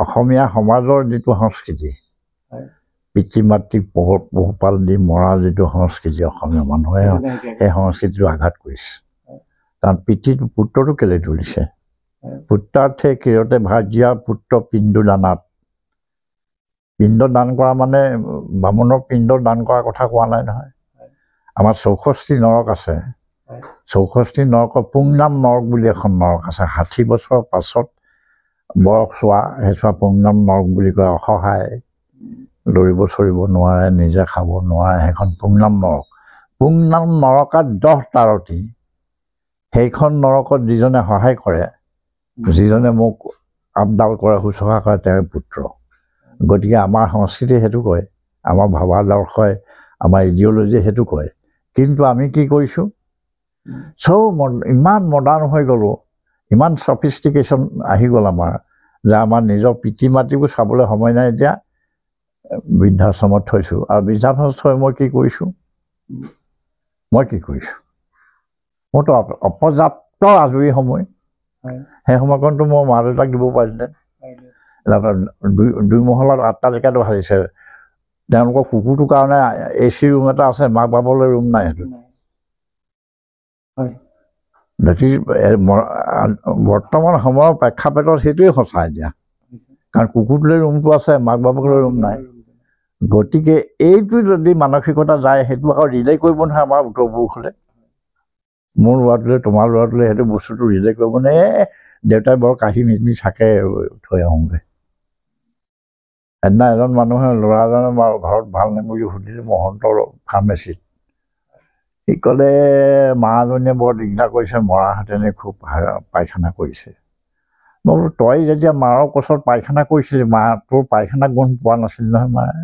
অসমীয়া সমাজৰ যিটো সংস্কৃতি, পিতৃ মাতৃক পোহপাল দি মৰা যিটো সংস্কৃতি, অসমীয়া মানুহে সেই সংস্কৃতিটো আঘাত কৰিছে। কাৰণ পুত্ৰটো কেলৈ তুলিছে, পুত্ৰাৰ্থে কিৰতে ভাৰ্যা পুত্ৰ পিণ্ড দানাত। পিণ্ড দান কৰা মানে বামুণৰ পিণ্ড দান কৰাৰ কথা কোৱা নাই নহয়। আমাৰ 64 নৰক আছে, 64 নৰকৰ পুংনাম নৰক বুলি এখন নৰক আছে। 60 বছৰৰ পাছত বয়স চোৱা, সেইচোৱা পুংনাম নৰক বুলি কয়। অসহায়, দৌৰিব চৰিব নোৱাৰে, নিজে খাব নোৱাৰে, সেইখন পুংনাম নৰক। পুংনাম নৰকাত 10 তাৰতি, সেইখন নৰকত যিজনে সহায় কৰে, যিজনে মোক আপডাল কৰে, শুশ্ৰূষা কৰে, তেওঁৰ পুত্ৰ। গতিকে আমাৰ সংস্কৃতিয়ে সেইটো কয়, আমাৰ ভাৱাদৰ্শই, আমাৰ ইডিঅ'লজিয়ে সেইটো কয়। কিন্তু আমি কি কৰিছোঁ, ইমান মডাৰ্ণ হৈ গ'লোঁ, ইমান ছফিষ্টিকেশ্যন আহি গ'ল আমাৰ, যে আমাৰ নিজৰ পিতৃ মাতৃকো চাবলৈ সময় নাই। এতিয়া বৃদ্ধাশ্ৰমত থৈছোঁ, আৰু বৃদ্ধাশ্ৰমত থৈ মই কি কৰিছোঁ, মোৰতো অপৰ্যাপ্ত আজৰি সময়। সেই সময়কণটো মই মা দেউতাক দিব পাৰিলে দুই মহলাত অট্টালিকাটো সাজিছে তেওঁলোকৰ কুকুৰটোৰ কাৰণে AC ৰুম এটা আছে মাক বাপলৈ ৰুম নাই সেইটো বৰ্তমান সময়ৰ প্ৰেক্ষাপটত সেইটোৱে সঁচা এতিয়া কাৰণ কুকুৰটোলৈ ৰুমটো আছে মাক বাপকলৈ ৰুম নাই গতিকে এইটো যদি মানসিকতা যায় সেইটো আকৌ ৰিলে কৰিব নহয় আমাৰ উত্তৰ পুৰুষলৈ মোৰ ল'ৰাটোলৈ তোমাৰ ল'ৰাটোলৈ সেইটো বস্তুটো ৰিলে কৰিব নে দেউতাই বৰ কাঢ়ি মিলি চাকে থৈ আহোঁগৈ সেইদিনা এজন মানুহে ল'ৰাজনে ঘৰত ভালনে বুলি সুধিলে মহন্তৰ ফাৰ্মেচিত সি ক'লে মাজনীয়ে বৰ দিগদাৰ কৰিছে মৰাহেঁতেনে খুব পায়খানা কৰিছে মই বোলো তই যেতিয়া মাৰৰ কোচত পায়খানা কৰিছিলি মা তোৰ পায়খানা গোন্ধ পোৱা নাছিল নহয় মায়ে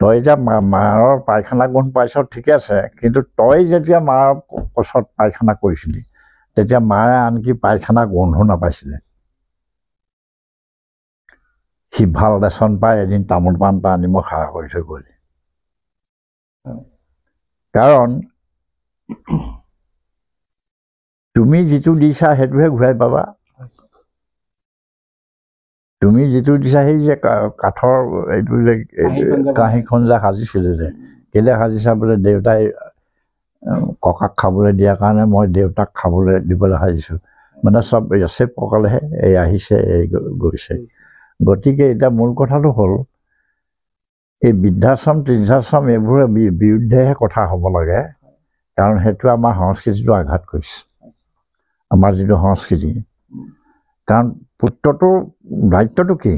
তই এতিয়া মাৰৰ পায়খানা গোন্ধ পাইছ ঠিকে আছে কিন্তু তই যেতিয়া মাৰ কোচত পায়খানা কৰিছিলি তেতিয়া মায়ে আনকি পায়খানা গোন্ধ নাপাইছিলে সি ভাল ৰেচন পাই এদিন তামোল পাণ এটা আনি মই সাৰ কৰি থৈ গ'ল কাৰণ তুমি যিটো দিছা সেইটোহে ঘূৰাই পাবা তুমি যিটো দিছা সেই যে কাঠৰ এইটো যে কাঁহীখন যে সাজিছিলে যে কেলে সাজিছা বোলে দেউতাই ককাক খাবলৈ দিয়াৰ কাৰণে মই দেউতাক খাবলৈ দিবলৈ সাজিছোঁ মানে চব ৰেচেপ পকালেহে এই আহিছে এই গৈছে গতিকে এতিয়া মূল কথাটো হ'ল এই বৃদ্ধাশ্ৰম তৃদ্ধাশ্ৰম এইবোৰৰ বিৰুদ্ধেহে কথা হ'ব লাগে কাৰণ সেইটো আমাৰ সংস্কৃতিটো আঘাত কৰিছে আমাৰ যিটো সংস্কৃতি কাৰণ পুত্ৰটোৰ দায়িত্বটো কি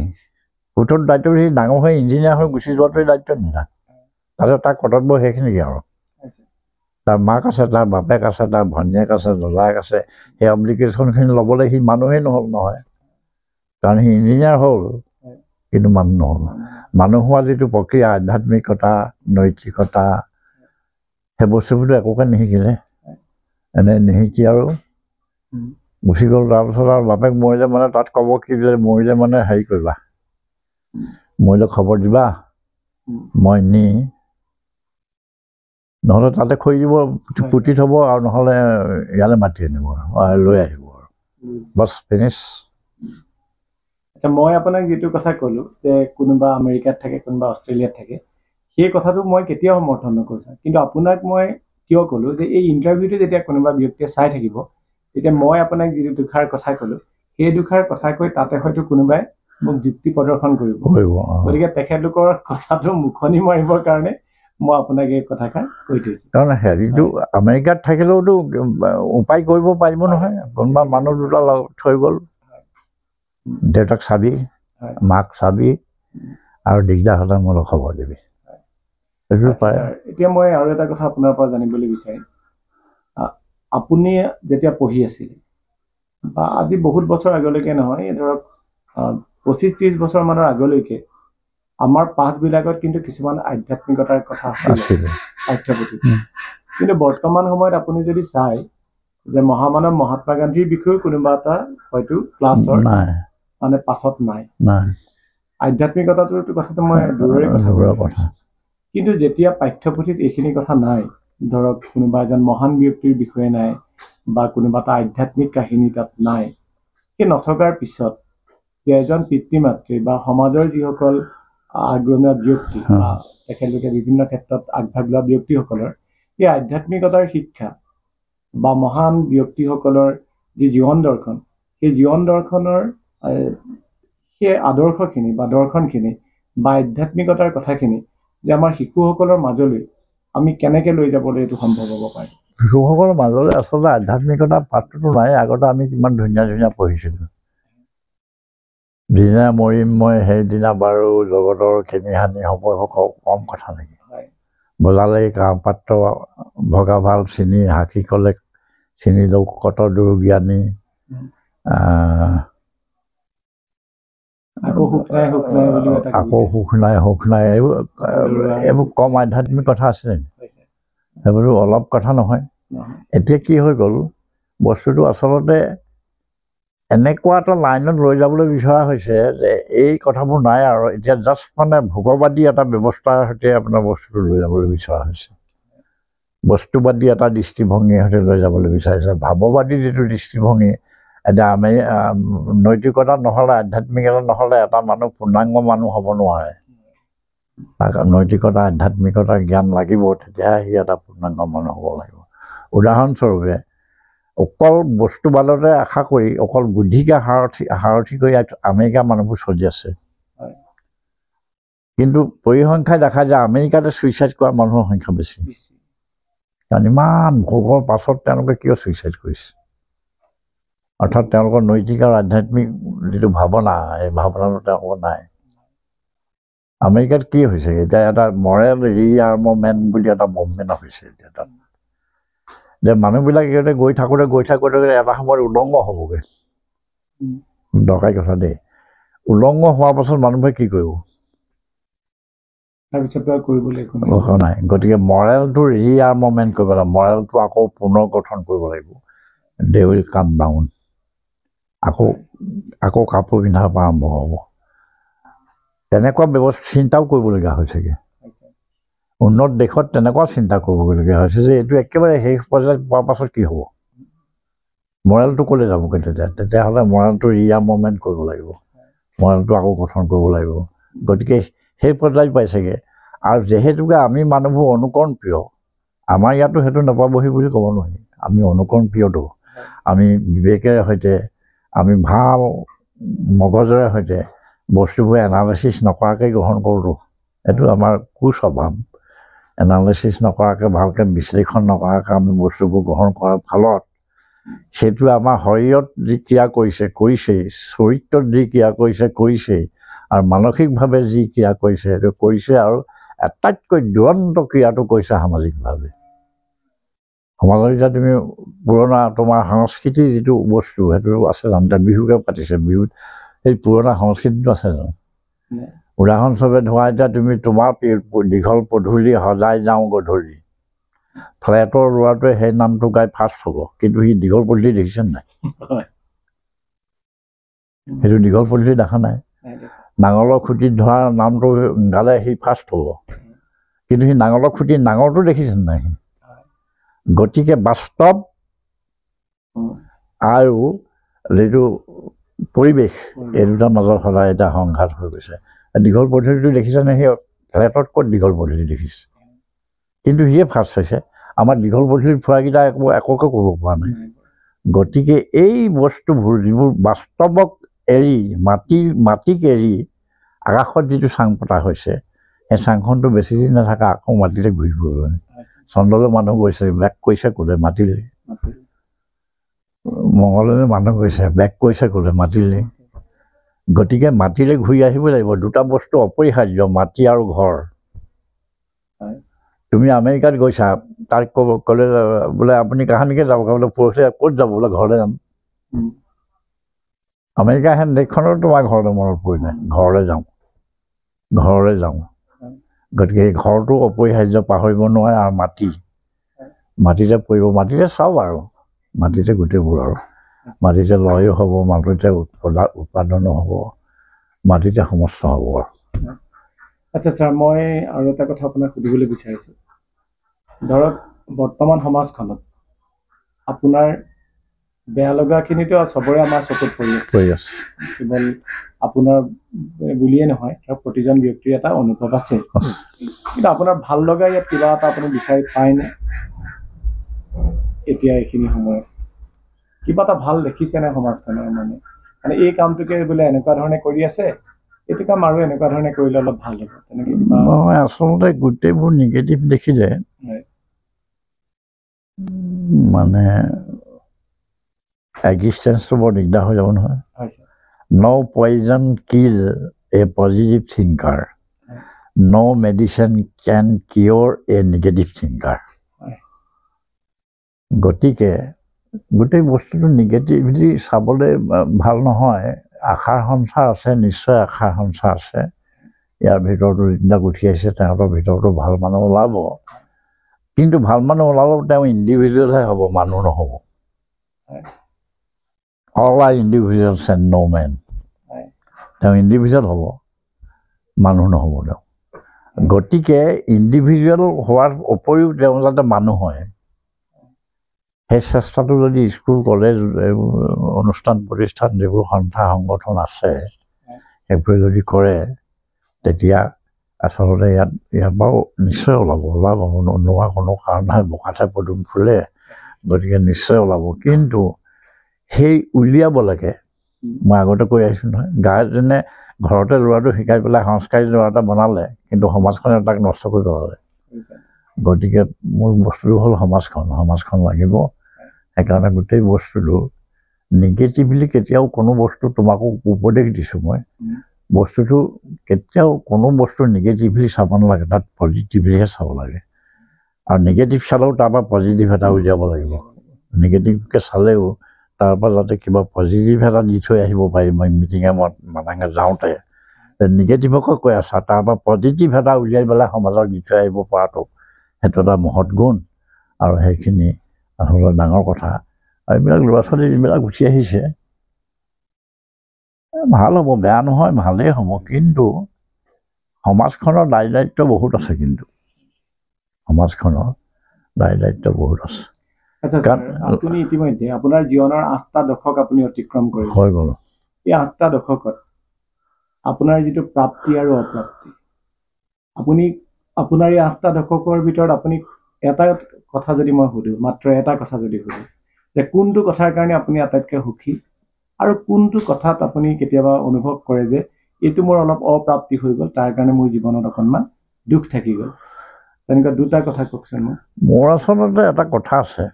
পুত্ৰৰ দায়িত্বটো সি ডাঙৰ হৈ ইঞ্জিনিয়াৰ হৈ গুচি যোৱাটোৱে দায়িত্ব নিলা তাৰপিছত তাৰ কৰ্তব্য সেইখিনিকে আৰু তাৰ মাক আছে তাৰ বাপেক আছে তাৰ ভনীয়েক আছে দদায়েক আছে সেই অব্লিগেশ্যনখিনি ল'বলৈ সি মানুহেই নহ'ল নহয় কাৰণ সি ইঞ্জিনিয়াৰ হ'ল কিন্তু মানুহ নহ'ল মানুহ হোৱা যিটো প্ৰক্ৰিয়া আধ্যাত্মিকতা নৈতিকতা সেই বস্তুবোৰতো একোকে নিশিকিলে এনে নিশিকি আৰু গুচি গ'ল তাৰপিছত আৰু বাপেক মৰিলে মানে তাত ক'ব কি যে মৰিলে মানে হেৰি কৰিবা মৰিলে খবৰ দিবা মই নি নহ'লে তাতে খৰি দিব পুতি থ'ব আৰু নহ'লে ইয়ালৈ মাতি আনিব লৈ আহিব আৰু বাছ ফিনিছ আচ্ছা মই আপোনাক যিটো কথা ক'লোঁ যে কোনোবা আমেৰিকাত থাকে কোনোবা অষ্ট্ৰেলিয়াত থাকে সেই কথাটো মই কেতিয়াও সমৰ্থন নকৰিছোঁ কিন্তু আপোনাক মই কিয় ক'লোঁ যে এই ইণ্টাৰভিউটো যেতিয়া কোনোবা ব্যক্তিয়ে চাই থাকিব তেতিয়া মই আপোনাক যিটো দুষাৰ কথা ক'লোঁ সেই দুষাৰ কথা কৈ তাতে হয়তো কোনোবাই মোক যুক্তি প্ৰদৰ্শন কৰিব গতিকে তেখেতলোকৰ কথাটো মুখনি মাৰিবৰ কাৰণে মই আপোনাক এই কথাষাৰ কৈ থৈছোঁ কাৰণ হেৰিটো আমেৰিকাত থাকিলেওতো উপায় কৰিব পাৰিব নহয় কোনোবা মানুহ দুটা থৈ গ'ল দেউতাক চাবি মাক চাবি আৰু দিগদাৰ হ'লে মোলৈ খবৰ দিবি এতিয়া মই আৰু এটা কথা আপোনাৰ পৰা জানিবলৈ বিচাৰিম আপুনি যেতিয়া পঢ়ি আছিল বা আজি বহুত বছৰ আগলৈকে নহয় ধৰক 25-30 বছৰ মানৰ আগলৈকে আমাৰ পাঠবিলাকত কিন্তু কিছুমান আধ্যাত্মিকতাৰ কথা আছিল পাঠ্যপুথিত কিন্তু বৰ্তমান সময়ত আপুনি যদি চায় যে মহামানৱ মহাত্মা গান্ধীৰ বিষয়েও কোনোবা এটা হয়তো ক্লাছৰ মানে পাঠত নাই আধ্যাত্মিকতাটোৰ কথাটো মই দূৰৰে কথা কিন্তু যেতিয়া পাঠ্যপুথিত এইখিনি কথা নাই ধৰক কোনোবা এজন মহান ব্যক্তিৰ বিষয়ে নাই বা কোনোবা এটা আধ্যাত্মিক কাহিনী তাত নাই সেই নথকাৰ পিছত যে এজন পিতৃ মাতৃ বা সমাজৰ যিসকল আগ্ৰণীয় ব্যক্তি বা তেখেতলোকে বিভিন্ন ক্ষেত্ৰত আগভাগ লোৱা ব্যক্তিসকলৰ এই আধ্যাত্মিকতাৰ শিক্ষা বা মহান ব্যক্তিসকলৰ যি জীৱন দৰ্শন সেই জীৱন দৰ্শনৰ সেই আদৰ্শখিনি বা দৰ্শনখিনি বা আধ্যাত্মিকতাৰ কথাখিনি যে আমাৰ শিশুসকলৰ মাজলৈ আমি কেনেকৈ লৈ যাবলৈ এইটো সম্ভৱ হ'ব পাৰে শিশুসকলৰ মাজলৈ আচলতে আধ্যাত্মিকতাৰ পাঠটোতো নাই আগতে আমি কিমান ধুনীয়া ধুনীয়া পঢ়িছিলোঁ দিনা মৰিম মই সেইদিনা বাৰু জগতৰ খেনি হানি হ'ব কম কথা নেকি বজালে কাঁহ পাত্ৰ ভগা ভাল চিনি হাঁকি ক'লে চিনি লওঁ কত দূৰ জ্ঞানী আকৌ সুখ নাই এইবোৰ কম আধ্যাত্মিক কথা আছে সেইবোৰো অলপ কথা নহয় এতিয়া কি হৈ গ'ল বস্তুটো আচলতে এনেকুৱা এটা লাইনত লৈ যাবলৈ বিচৰা হৈছে যে এই কথাবোৰ নাই আৰু এতিয়া জাষ্ট মানে ভোগবাদী এটা ব্যৱস্থাৰ সৈতে আপোনাৰ বস্তুটো লৈ যাবলৈ বিচৰা হৈছে বস্তুবাদী এটা দৃষ্টিভংগীৰ সৈতে লৈ যাবলৈ বিচাৰিছে ভাৱবাদী যিটো দৃষ্টিভংগী এতিয়া আমি নৈতিকতা নহ'লে আধ্যাত্মিকতা নহ'লে এটা মানুহ পূৰ্ণাংগ মানুহ হ'ব নোৱাৰে তাক নৈতিকতা আধ্যাত্মিকতা জ্ঞান লাগিব তেতিয়াহে সি এটা পূৰ্ণাংগ মানুহ হ'ব লাগিব উদাহৰণস্বৰূপে অকল বস্তুবাদতে আশা কৰি অকল বুদ্ধিকে সাৰথি কৰি আমেৰিকাৰ মানুহবোৰ চলি আছে কিন্তু পৰিসংখ্যাই দেখা যায় আমেৰিকাতে ছুইচাইড কৰা মানুহৰ সংখ্যা বেছি কাৰণ ইমান ভোগৰ পাছত তেওঁলোকে কিয় ছুইচাইড কৰিছে অৰ্থাৎ তেওঁলোকৰ নৈতিক আৰু আধ্যাত্মিক যিটো ভাৱনা এই ভাৱনাটো তেওঁলোকৰ নাই আমেৰিকাত কি হৈছে এতিয়া এটা মৰেল ৰিআৰ্মমেণ্ট বুলি এটা মুভমেণ্ট হৈছে এতিয়া তাত যে মানুহবিলাক সিহঁতে গৈ থাকোঁতে এটা সময়ত উলংগ হ'বগৈ দৰকাৰী কথা দেই উলংগ হোৱাৰ পাছত মানুহবোৰে কি কৰিব নাই গতিকে মৰেলটো ৰিআৰ্মমেণ্ট কৰিব লাগিব মৰেলটো আকৌ পুনৰ গঠন কৰিব লাগিব দে উইল কাম ডাউন আকৌ কাপোৰ পিন্ধাৰ পৰা আৰম্ভ হ'ব তেনেকুৱা চিন্তাও কৰিবলগীয়া হৈছেগৈ উন্নত দেশত তেনেকুৱা চিন্তা কৰিবলগীয়া হৈছে যে এইটো একেবাৰে শেষ পৰ্যায়ত পোৱাৰ পাছত কি হ'ব মৰেলটো ক'লৈ যাবগৈ তেতিয়াহ'লে মৰেলটো ৰিআৰ্মমেণ্ট কৰিব লাগিব মৰেলটো আকৌ গঠন কৰিব লাগিব গতিকে সেই পৰ্যায় পাইছেগৈ আৰু যিহেতুকে আমি মানুহবোৰ অনুকৰণ প্ৰিয় আমাৰ ইয়াতো সেইটো নাপাবহি বুলি ক'ব নোৱাৰি আমি অনুকৰণ প্ৰিয়টো আমি বিবেকেৰে সৈতে আমি ভাল মগজৰে সৈতে বস্তুবোৰ এনালাইচিছ নকৰাকৈ গ্ৰহণ কৰোঁতো এইটো আমাৰ কুস্বভাৱ এনালাইচিছ নকৰাকৈ ভালকৈ বিশ্লেষণ নকৰাকৈ আমি বস্তুবোৰ গ্ৰহণ কৰাৰ ফলত সেইটো আমাৰ শৰীৰত যি ক্ৰিয়া কৰিছেই চৰিত্ৰত যি ক্ৰিয়া কৰিছেই আৰু মানসিকভাৱে যি ক্ৰিয়া কৰিছে সেইটো কৰিছে আৰু আটাইতকৈ দুৰন্ত ক্ৰিয়াটো কৰিছে সামাজিকভাৱে সমাজত এতিয়া তুমি পুৰণা তোমাৰ সংস্কৃতিৰ যিটো বস্তু সেইটো আছে জানো এতিয়া বিহুকে পাতিছে বিহুত সেই পুৰণা সংস্কৃতিটো আছে জানো উদাহৰণস্বৰূপে ধৰা এতিয়া তুমি তোমাৰ দীঘল পদূলি সজাই যাওঁ গধূলি ফ্লেটৰ ল'ৰাটোৱে সেই নামটো গাই ফাৰ্ষ্ট হ'ব কিন্তু সি দীঘল পদূলি দেখিছে নাই সেইটো দীঘল পদূলি দেখা নাই নাঙলৰ খুঁটিত ধৰা নামটো গালে সি ফাৰ্ষ্ট হ'ব কিন্তু সি নাঙলৰ খুঁটিত নাঙলটো দেখিছে নাই গতিকে বাস্তৱ আৰু যিটো পৰিৱেশ এই দুটাৰ মাজত সদায় এটা সংঘাত হৈ গৈছে দীঘল পদ্ধতিটো দেখিছেনে সেই ফ্লেটত ক'ত দীঘল পদ্ধতি দেখিছে কিন্তু সিয়ে ফাৰ্ষ্ট হৈছে আমাৰ দীঘল পদ্ধতিত ফুৰাকেইটা একোকে ক'ব পৰা নাই গতিকে এই বস্তুবোৰ যিবোৰ বাস্তৱক এৰি মাটিক এৰি আকাশত যিটো চাং পতা হৈছে সেই চাংখনটো বেছি দিন নাথাকে আকৌ মাটিতে ঘূৰি ফুৰিব চন্দ্ৰলৈ মানুহ গৈছে বেক কৰিছে ক'লে মাটিলৈ মংগললৈ মানুহ গৈছে বেক কৰিছে ক'লে মাটিলৈ গতিকে মাটিলৈ ঘূৰি আহিব লাগিব দুটা বস্তু অপৰিহাৰ্য মাটি আৰু ঘৰ তুমি আমেৰিকাত গৈছা তাক ক'লে বোলে আপুনি কাহানিকে যাব বোলে পৰহি ক'ত যাব বোলে ঘৰলৈ যাম আমেৰিকা হেন দেশখনৰ তোমাৰ ঘৰলৈ মনত পৰিলে ঘৰলৈ যাওঁ গতিকে এই ঘৰটো অপৰিহাৰ্য পাহৰিব নোৱাৰে আৰু মাটিতে পৰিব মাটিতে চব আৰু মাটিতে গোটেইবোৰ আৰু মাটিতে লয়ো হ'ব মাটিতে উৎপাদনো হ'ব মাটিতে সমস্ত হ'ব আৰু আচ্ছা ছাৰ মই আৰু এটা কথা আপোনাক সুধিবলৈ বিচাৰিছোঁ ধৰক বৰ্তমান সমাজখনত আপোনাৰ বেয়া লগাখিনিতো চবৰে আমাৰ চকুত পৰি আছে কেৱল আপোনাৰ বুলিয়ে নহয় ধৰক প্ৰতিজন ব্যক্তিৰ এটা অনুভৱ আছে কিন্তু আপোনাৰ ভাল লগা ইয়াত কিবা এটা আপুনি বিচাৰি পায়নে এতিয়া এইখিনি সময়ত কিবা এটা ভাল দেখিছেনে সমাজখনৰ মানে এই কামটোকে বোলে এনেকুৱা ধৰণে কৰি আছে এইটো কাম আৰু এনেকুৱা ধৰণে কৰিলে অলপ ভাল হ'ব তেনেকৈ মই আচলতে গোটেইবোৰ নিগেটিভ দেখিলে মানে এক্সিষ্টেঞ্চটো বৰ দিগদাৰ হৈ যাব নহয় নো পয়জন কিল এ পজিটিভ থিংকাৰ নো মেডিচিন কেন কিয়ৰ এ নিগেটিভ থিংকাৰ গতিকে গোটেই বস্তুটো নিগেটিভিটি চাবলৈ ভাল নহয় আশাৰ সঞ্চাৰ আছে নিশ্চয় আশাৰ সঞ্চাৰ আছে ইয়াৰ ভিতৰতো যিবিলাক উঠি আহিছে তেওঁলোকৰ ভিতৰতো ভাল মানুহ ওলাব কিন্তু ভাল মানুহ ওলাব তেওঁ ইণ্ডিভিজুৱেলহে হ'ব মানুহ নহ'ব all are individuals and no' men তেওঁ ইণ্ডিভিজুৱেল হ'ব মানুহ নহ'ব তেওঁ গতিকে ইণ্ডিভিজুৱেল হোৱাৰ উপৰিও তেওঁ যাতে মানুহ হয়, সেই চেষ্টাটো যদি স্কুল কলেজ অনুষ্ঠান প্ৰতিষ্ঠান যিবোৰ সন্থা সংগঠন আছে সেইবোৰে যদি কৰে, তেতিয়া আচলতে ইয়াত বাৰু নিশ্চয় ওলাব নোলোৱা কোনো কাৰণ নাই। বোকাতে পদুম ফুলে, গতিকে নিশ্চয় ওলাব। কিন্তু সেই উলিয়াব লাগে। মই আগতে কৈ আহিছোঁ নহয়, গাৰ্জেনে ঘৰতে ল'ৰাটো শিকাই পেলাই সংস্কাৰী ল'ৰা এটা বনালে, কিন্তু সমাজখনে তাক নষ্ট কৰি পেলালে। গতিকে মোৰ বস্তুটো হ'ল সমাজখন লাগিব। সেইকাৰণে গোটেই বস্তুটো নিগেটিভলি কেতিয়াও কোনো বস্তু তোমাকো উপদেশ দিছোঁ মই, বস্তুটো কেতিয়াও কোনো বস্তু নিগেটিভলি চাব নালাগে, তাত পজিটিভলিহে চাব লাগে। আৰু নিগেটিভ চালেও তাৰপৰা পজিটিভ এটা উলিয়াব লাগিব। নিগেটিভকৈ চালেও তাৰপৰা যাতে কিবা পজিটিভ এটা দি থৈ আহিব পাৰিম। মই মিটিঙে মাতাঙে যাওঁতে নিগেটিভকৈ কৈ আছা, তাৰপৰা পজিটিভ এটা উলিয়াই পেলাই সমাজক দি থৈ আহিব পৰাটো সেইটো এটা মহৎ গুণ। আৰু সেইখিনি আচলতে ডাঙৰ কথা। আৰু এইবিলাক ল'ৰা ছোৱালী যিবিলাক উঠি আহিছে ভাল হ'ব, বেয়া নহয়, ভালেই হ'ব। কিন্তু সমাজখনৰ দায়িত্ব বহুত আছে, কিন্তু সমাজখনৰ দায়িত্ব বহুত আছে। আপুনি ইতিমধ্যে আপোনাৰ জীৱনৰ 8টা দশক আপুনি অতিক্ৰম কৰিছে। হৈ গ'ল। এই 8টা দশকত আপোনাৰ যিটো প্ৰাপ্তি আৰু অপ্ৰাপ্তি, আপুনি আপোনাৰ এই 8টা দশকৰ ভিতৰত আপুনি এটা কথা যদি মই সুধোঁ, মাত্ৰ এটা কথা যদি সুধোঁ, যে কোনটো কথাৰ কাৰণে আপুনি আটাইতকৈ সুখী, আৰু কোনটো কথাত আপুনি কেতিয়াবা অনুভৱ কৰে যে এইটো মোৰ অলপ অপ্ৰাপ্তি হৈ গ'ল, তাৰ কাৰণে মোৰ জীৱনত অকণমান দুখ থাকি গ'ল, তেনেকুৱা দুটা কথা কওকচোন মোক। মোৰ আচলতে এটা কথা আছে,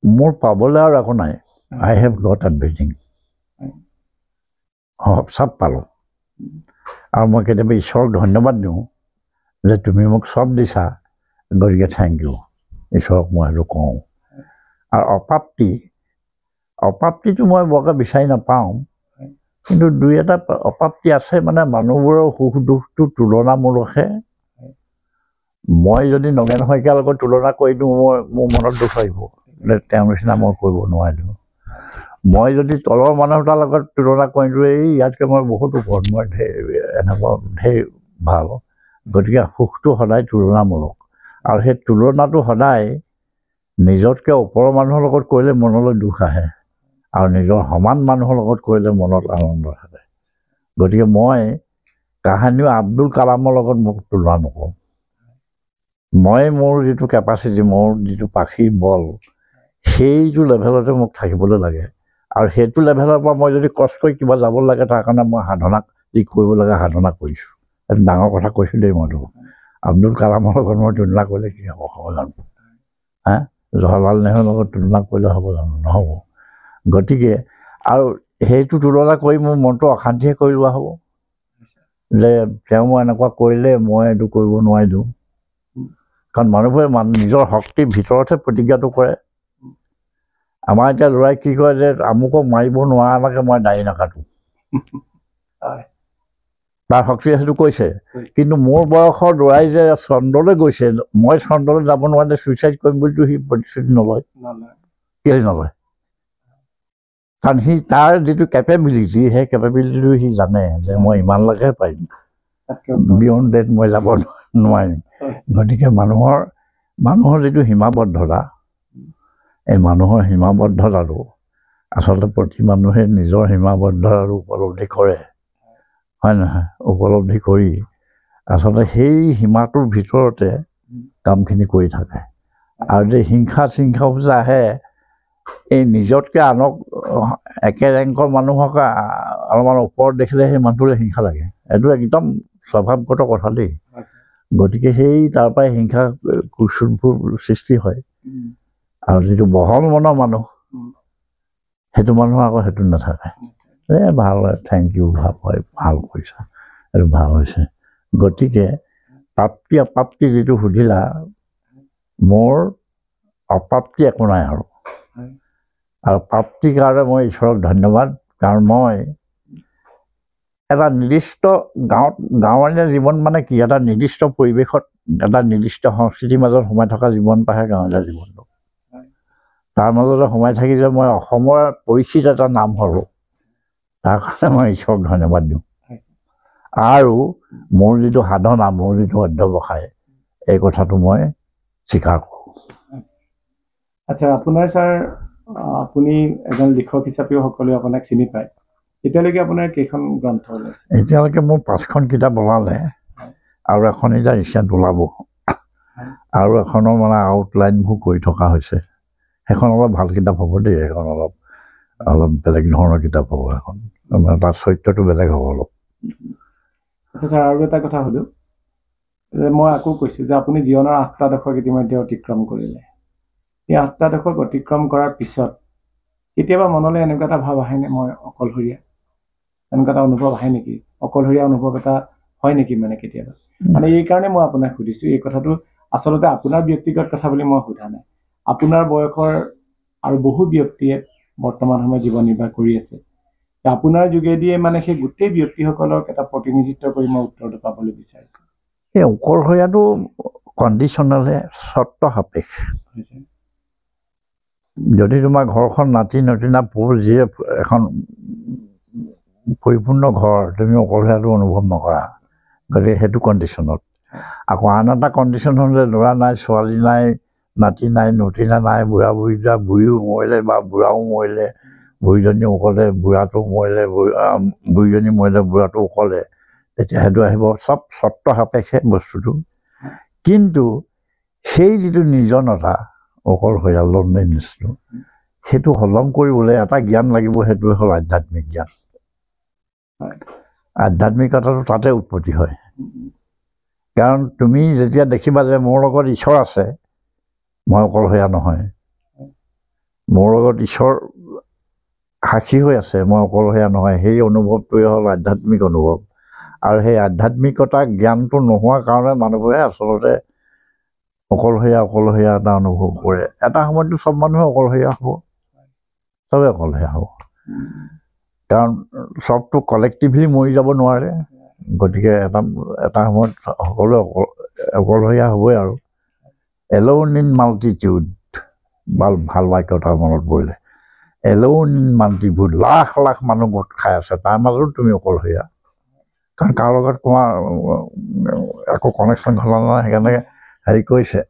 মোৰ পাবলৈ আৰু একো নাই। আই হেভ গট এভৰিথিং। চব পালোঁ। আৰু মই কেতিয়াবা ঈশ্বৰক ধন্যবাদ দিওঁ যে তুমি মোক চব দিছা, গতিকে থেংক ইউ। ঈশ্বৰক মই সেইটো কওঁ। আৰু অপ্ৰাপ্তিটো মই বৰকৈ বিচাৰি নাপাওঁ, কিন্তু দুই এটা অপ্ৰাপ্তি আছে। মানে মানুহবোৰৰ সুখ দুখটো তুলনামূলকহে। মই যদি নগেন শইকীয়াৰ লগত তুলনা কৰি দিওঁ, মোৰ মনত দুখ আহিব যে তেওঁৰ নিচিনা মই কৰিব নোৱাৰিলোঁ। মই যদি তলৰ মানুহ এটাৰ লগত তুলনা কৰি দিওঁ, এই ইয়াতকৈ মই বহুত ওপৰত, মই এনেকুৱা ঢেৰ ভাল। গতিকে সুখটো সদায় তুলনামূলক, আৰু সেই তুলনাটো সদায় নিজতকৈ ওপৰৰ মানুহৰ লগত কৰিলে মনলৈ দুখ আহে, আৰু নিজৰ সমান মানুহৰ লগত কৰিলে মনত আনন্দ আহে। গতিকে মই কাহানিও আব্দুল কালামৰ লগত মোক তুলনা নকৰোঁ। মই মোৰ যিটো কেপাচিটি, মোৰ যিটো পাখিৰ বল, সেইটো লেভেলতে মোক থাকিবলৈ লাগে। আৰু সেইটো লেভেলৰ পৰা মই যদি কষ্ট কৰি কিবা যাব লাগে, তাৰ কাৰণে মই যি কৰিব লাগে সাধনা কৰিছোঁ। সেইটো ডাঙৰ কথা কৈছোঁ দেই। মইতো আব্দুল কালামৰ লগত মই তুলনা কৰিলে কি হ'ব জানো? জৱাহৰলাল নেহৰুৰ লগত তুলনা কৰিলে হ'ব জানো? নহ'ব। গতিকে আৰু সেইটো তুলনা কৰি মোৰ মনটো অশান্তিহে কৰি লোৱা হ'ব যে তেওঁ মই এনেকুৱা কৰিলে মই এইটো কৰিব নোৱাৰিলোঁ। কাৰণ মানুহবোৰে নিজৰ শক্তিৰ ভিতৰতহে প্ৰতিজ্ঞাটো কৰে। আমাৰ এতিয়া ল'ৰাই কি কয় যে আমুকক মাৰিব নোৱাৰালৈকে মই দাড়ি নাকাটো, তাৰ শক্তিয়ে সেইটো কৈছে। কিন্তু মোৰ বয়সৰ ল'ৰাই যে চন্দ্ৰলৈ গৈছে, মই চন্দ্ৰলৈ যাব নোৱাৰিলে ছুইচাইড কৰিম বুলিতো সি প্ৰতিশ্ৰুতি নলয়। কেলৈ নলয়? কাৰণ তাৰ যিটো কেপেবিলিটি, সেই কেপেবিলিটিটো সি জানে যে মই ইমানলৈকেহে পাৰিম, বিয়ণ্ড ডেট মই যাব নোৱাৰিম। গতিকে মানুহৰ যিটো সীমাবদ্ধতা, এই মানুহৰ সীমাবদ্ধতাটো আচলতে প্ৰতি মানুহে নিজৰ সীমাবদ্ধতাটো উপলব্ধি কৰে, হয় নহয়? উপলব্ধি কৰি আচলতে সেই সীমাটোৰ ভিতৰতে কামখিনি কৰি থাকে। আৰু যে হিংসা চিংসাও যে আহে, এই নিজতকৈ আনক একে ৰেংকৰ মানুহক অলপমান ওপৰত দেখিলে সেই মানুহটোলৈ হিংসা লাগে। এইটো একদম স্বভাৱগত কথা দেই। গতিকে সেই তাৰ পৰাই হিংসা কুচুৰবোৰ সৃষ্টি হয়। আৰু যিটো বহল মনৰ মানুহ, সেইটো মানুহৰ আকৌ সেইটো নাথাকে। ভাল, থেংক ইউ, ভাল কৰিছা, এইটো ভাল হৈছে। গতিকে প্ৰাপ্তি অপ্ৰাপ্তি যিটো সুধিলা, মোৰ অপ্ৰাপ্তি একো নাই আৰু প্ৰাপ্তিৰ কাৰণে মই ঈশ্বৰক ধন্যবাদ। কাৰণ মই এটা নিৰ্দিষ্ট গাঁৱলীয়া জীৱন মানে কি, এটা নিৰ্দিষ্ট পৰিৱেশত, এটা নিৰ্দিষ্ট সংস্কৃতিৰ মাজত সোমাই থকা জীৱন এটাহে গাঁৱলীয়া জীৱনটো। তাৰ মাজতে সোমাই থাকি যে মই অসমৰ পৰিচিত এটা নাম হ'লোঁ, তাৰ কাৰণে মই ঈশ্বৰক ধন্যবাদ দিওঁ। আৰু মোৰ যিটো সাধনা, মোৰ যিটো অধ্যৱসায়, এই কথাটো মই স্বীকাৰ কৰোঁ। আচ্ছা, আপোনাৰ ছাৰ আপুনি এজন লিখক হিচাপেও সকলোৱে আপোনাক চিনি পায়। এতিয়ালৈকে আপোনাৰ কেইখন গ্ৰন্থ ওলাইছে? এতিয়ালৈকে মোৰ 5খন কিতাপ ওলালে, আৰু এখন এতিয়া ৰিচেণ্ট ওলাব, আৰু এখনৰ মানে আউটলাইনবোৰ কৰি থকা হৈছে। সেইখন অলপ ভাল কিতাপ হ'ব দেই, সেইখন অলপ বেলেগ ধৰণৰ কিতাপ হ'ব। এখন তাৰ চৰিত্ৰটো বেলেগ হ'ব অলপ। আচ্ছা ছাৰ, আৰু এটা কথা সুধোঁ যে মই আকৌ কৈছোঁ যে আপুনি জীৱনৰ 8টা দশক ইতিমধ্যে অতিক্ৰম কৰিলে। এই 8টা দশক অতিক্ৰম কৰাৰ পিছত কেতিয়াবা মনলৈ এনেকুৱা এটা ভাৱ আহেনে মই অকলশৰীয়া? এনেকুৱা এটা অনুভৱ আহে নেকি? অকলশৰীয়া অনুভৱ এটা হয় নেকি মানে কেতিয়াবা? মানে এই কাৰণে মই আপোনাক সুধিছোঁ। এই কথাটো আচলতে আপোনাৰ ব্যক্তিগত কথা বুলি মই সোধা নাই। আপোনাৰ বয়সৰ আৰু বহু ব্যক্তিয়ে বৰ্তমান সময়ত জীৱন নিৰ্বাহ কৰি আছে। আপোনাৰ যোগেদিয়ে মানে সেই গোটেই ব্যক্তিসকলক এটা প্ৰতিনিধিত্ব কৰি মই উত্তৰটো পাবলৈ বিচাৰিছোঁ। এই অকলশৰীয়াটো কণ্ডিশ্যনেলহে, চৰ্ত সাপেক্ষ। যদি তোমাৰ ঘৰখন নাতি নতিনা যিয়ে এখন পৰিপূৰ্ণ ঘৰ, তুমি অকলশৰীয়াটো অনুভৱ নকৰা, গতিকে সেইটো কণ্ডিশ্যনত। আকৌ আন এটা কণ্ডিশ্যন হ'লে ল'ৰা নাই, ছোৱালী নাই, নাতি নাই, নতিনা নাই, বুঢ়া বুঢ়ীটা বুঢ়ীও মৰিলে বা বুঢ়াও মৰিলে, বুঢ়ীজনী অকলে, বুঢ়াটো মৰিলে, বুঢ়ীজনী মৰিলে, বুঢ়াটো অকলে, তেতিয়া সেইটো আহিব। চব চৰ্ত সাপেক্ষে বস্তুটো। কিন্তু সেই যিটো নিৰ্জনতা, অকলশৰীয়া লনলিনেছটো, সেইটো হলম কৰিবলৈ এটা জ্ঞান লাগিব। সেইটোৱে হ'ল আধ্যাত্মিক জ্ঞান। আধ্যাত্মিকতাটো তাতে উৎপত্তি হয়। কাৰণ তুমি যেতিয়া দেখিবা যে মোৰ লগত ঈশ্বৰ আছে, মই অকলশৰীয়া নহয়, মোৰ লগত ঈশ্বৰ সাক্ষী হৈ আছে, মই অকলশৰীয়া নহয়, সেই অনুভৱটোৱে হ'ল আধ্যাত্মিক অনুভৱ। আৰু সেই আধ্যাত্মিকতা জ্ঞানটো নোহোৱাৰ কাৰণে মানুহবোৰে আচলতে অকলশৰীয়া এটা অনুভৱ কৰে। এটা সময়ততো চব মানুহে অকলশৰীয়া হ'ব, চবেই অকলশৰীয়া হ'ব। কাৰণ চবটো কালেক্টিভলি মৰি যাব নোৱাৰে। গতিকে এটা সময়ত সকলোৱে অকলশৰীয়া হ'বই। আৰু এলোন ইন মাল্টিটিউড, ভাল বাক্য এটা মনত পৰিলে। Alone in multitude, lakh lakh মানুহ গোট খাই আছে, তাৰ মাজতো তুমি অকলশৰীয়া। কাৰণ কাৰো লগত তোমাৰ একো কানেকশ্যন ঘটা নাই। সেইকাৰণে হেৰি কৈছে,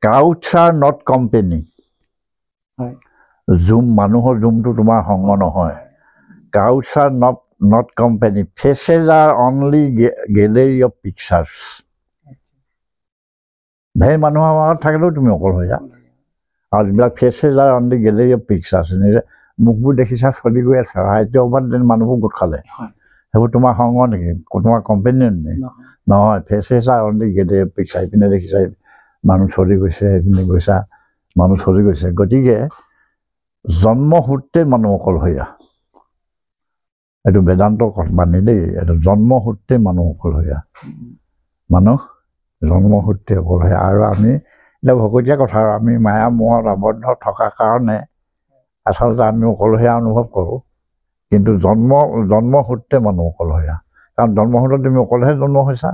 ক্ৰাউডছ আৰ নট কোম্পেনী। মানুহৰ জুমটো তোমাৰ সংগ নহয়। Crowds are not company, faces are only gallery of pictures. ঢেৰ মানুহৰ মাজত থাকিলেও তুমি অকলশৰীয়া। আৰু যিবিলাক faces are only gallery of pictures, মুখবোৰ দেখিছা চলি গৈ আছে, সাহিত্য সভাত মানুহবোৰ গোট খালে, সেইবোৰ তোমাৰ সংগ নেকি? তোমাৰ কোম্পেনী নেকি? নহয়। Faces are only gallery of picture. এইপিনে দেখিছা মানুহ চলি গৈছে, সেইপিনে গৈছা মানুহ চলি গৈছে। গতিকে জন্মসূত্ৰে মানুহ অকলশৰীয়া। এইটো বেদান্তৰ বাণী দেই। এইটো জন্মসূত্ৰে মানুহ অকলশৰীয়া। মানুহ জন্মসূত্ৰে অকলশৰীয়া। আৰু আমি এতিয়া ভকতীয়া কথা, আৰু আমি মায়া মোহত আবদ্ধ থকাৰ কাৰণে আচলতে আমি অকলশৰীয়া অনুভৱ কৰোঁ। কিন্তু জন্মসূত্ৰে মানুহ অকলশৰীয়া। কাৰণ জন্মসূত্ৰে তুমি অকলেহে জন্ম হৈছা,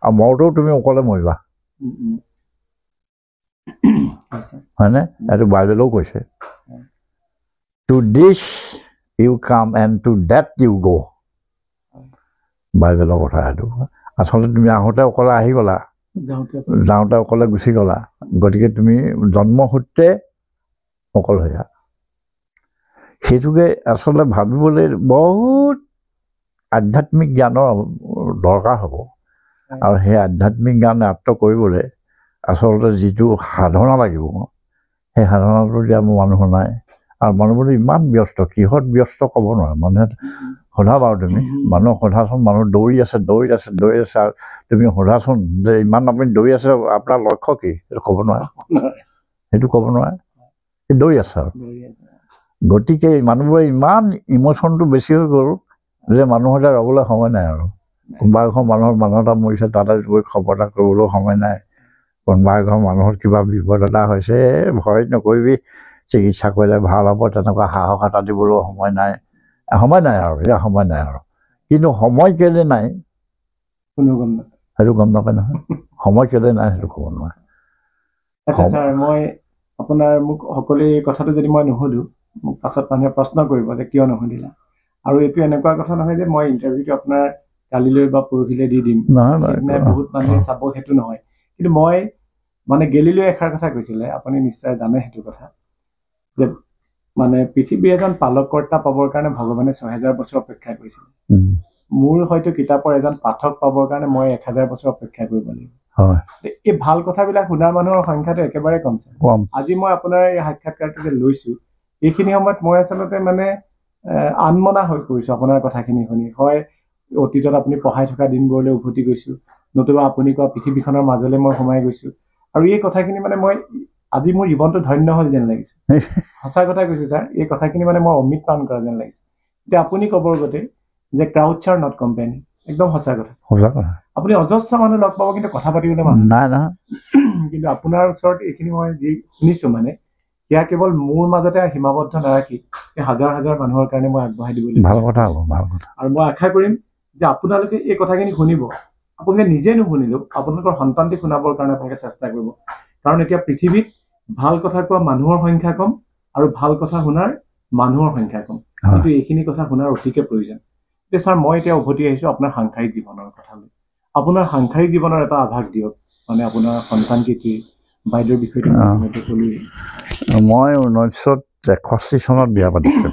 আৰু মৰতেও তুমি অকলে মৰিবা, হয়নে? এইটো বাইবেলেও কৈছে, to this you come and to death you go'. বাইবেলৰ কথা সেইটো। আচলতে তুমি আহোঁতে অকলে আহি গ'লা, যাওঁতে অকলে গুচি গ'লা। গতিকে তুমি জন্মসূত্ৰে অকলশৰীয়া। সেইটোকে আচলতে ভাবিবলৈ বহুত আধ্যাত্মিক জ্ঞানৰ দৰকাৰ হ'ব। আৰু সেই আধ্যাত্মিক জ্ঞান আয়ত্ত কৰিবলৈ আচলতে যিটো সাধনা লাগিব, সেই সাধনাটো এতিয়া মানুহৰ নাই। আৰু মানুহবোৰে ইমান ব্যস্ত, কিহত ব্যস্ত ক'ব নোৱাৰে। মানুহে সোধা বাৰু, তুমি মানুহক সোধাচোন, মানুহ দৌৰি আছে। আৰু তুমি সোধাচোন যে ইমান আপুনি দৌৰি আছে, আপোনাৰ লক্ষ্য কি? সেইটো ক'ব নোৱাৰে। সি দৌৰি আছে আৰু। গতিকে মানুহবোৰে ইমান ইম'চনটো বেছি হৈ গ'ল যে মানুহৰ এতিয়া ৰ'বলৈ সময় নাই। আৰু কোনোবা এঘৰ মানুহ এটা মৰিছে, তাতে গৈ খবৰ এটা কৰিবলৈও সময় নাই। কোনোবা এঘৰ মানুহৰ কিবা বিপদ এটা হৈছে, ভয় নকৰিবি, চিকিৎসা কৰিলে ভাল হ'ব, তেনেকুৱা সাহস এটা দিবলৈও সময় নাই। আৰু এতিয়া সময় নাই আৰু। কিন্তু সময় কেলৈ নাই সেইটো গম নাপায় নহয়। সময় কেলৈ নাই সেইটো ক'ব নোৱাৰে। আচ্ছা ছাৰ, মোক সকলোৱে এই কথাটো যদি মই নুসুধো, মোক পাছত মানুহে প্ৰশ্ন কৰিব যে কিয় নুসুধিলা। আৰু এইটো এনেকুৱা কথা নহয় যে মই ইণ্টাৰভিউটো আপোনাৰ কালিলৈ বা পৰহিলৈ দি দিম, সেইদিনাই বহুত মানুহে চাব, সেইটো নহয়। কিন্তু মই মানে গেলিলৈ এষাৰ কথা কৈছিলে, আপুনি নিশ্চয় জানে সেইটো কথা, যে মানে পৃথিৱীৰ এজন পালককৰ্তা পাবৰ কাৰণে ভগৱানে ৬০০০ বছৰ অপেক্ষা কৰিছিল। মোৰ হয়তো কিতাপৰ এজন পাঠক পাবৰ কাৰণে মই ১০০০ বছৰ অপেক্ষা কৰিব লাগিব। এই ভাল কথাবিলাক শুনাৰ মানুহৰ সংখ্যাটো একেবাৰে কম। আজি মই আপোনাৰ এই সাক্ষাৎকাৰটো যে লৈছো, এইখিনি সময়ত মই আচলতে মানে আনমনা হৈ পৰিছো আপোনাৰ কথাখিনি শুনি। হয়, অতীতত আপুনি পঢ়াই থকা দিনবোৰলৈ উভতি গৈছো, নতুবা আপুনি কোৱা পৃথিৱীখনৰ মাজলৈ মই সোমাই গৈছো, আৰু এই কথাখিনি মানে মই আজি মোৰ জীৱনটো ধন্য হ'ল যেন লাগিছে। সঁচা কথা কৈছো ছাৰ, এই কথাখিনি মানে মই অমৃত পান কৰা যেন লাগিছে। এতিয়া আপুনি ক'বৰ গতে যে ক্ৰাউডছ আৰ নট কোম্পানী, একদম সঁচা কথা। আপুনি অজস্ৰ মানুহ লগ পাব, কিন্তু কথা পাতিবলৈ মানুহ নাই। কিন্তু আপোনাৰ ওচৰত এইখিনি মই যি শুনিছো, মানে সেয়া কেৱল মোৰ মাজতে সীমাবদ্ধ নাৰাখি এই হাজাৰ হাজাৰ মানুহৰ কাৰণে মই আগবঢ়াই দিবলৈ ভাল কথা হ'ব, ভাল কথা। আৰু মই আশা কৰিম যে আপোনালোকে এই কথাখিনি শুনিব, আপোনালোকে নিজে নুশুনিলেও আপোনালোকৰ সন্তানটি শুনাবৰ কাৰণে আপোনালোকে চেষ্টা কৰিব। কাৰণ এতিয়া পৃথিৱীত ভাল কথা কোৱা মানুহৰ সংখ্যা কম, আৰু ভাল কথা শুনাৰ মানুহৰ সংখ্যা কম, কিন্তু এইখিনি কথা শুনাৰ অতিকে প্ৰয়োজন। এতিয়া ছাৰ, মই এতিয়া উভতি আহিছো আপোনাৰ সাংসাৰিক জীৱনৰ কথালৈ। আপোনাৰ সাংসাৰিক জীৱনৰ এটা আভাস দিয়ক, মানে আপোনাৰ সন্তান কি, বাইদেউৰ বিষয়টো ক'লোৱেই। মই 1963 চনত বিয়া পাতিছোঁ।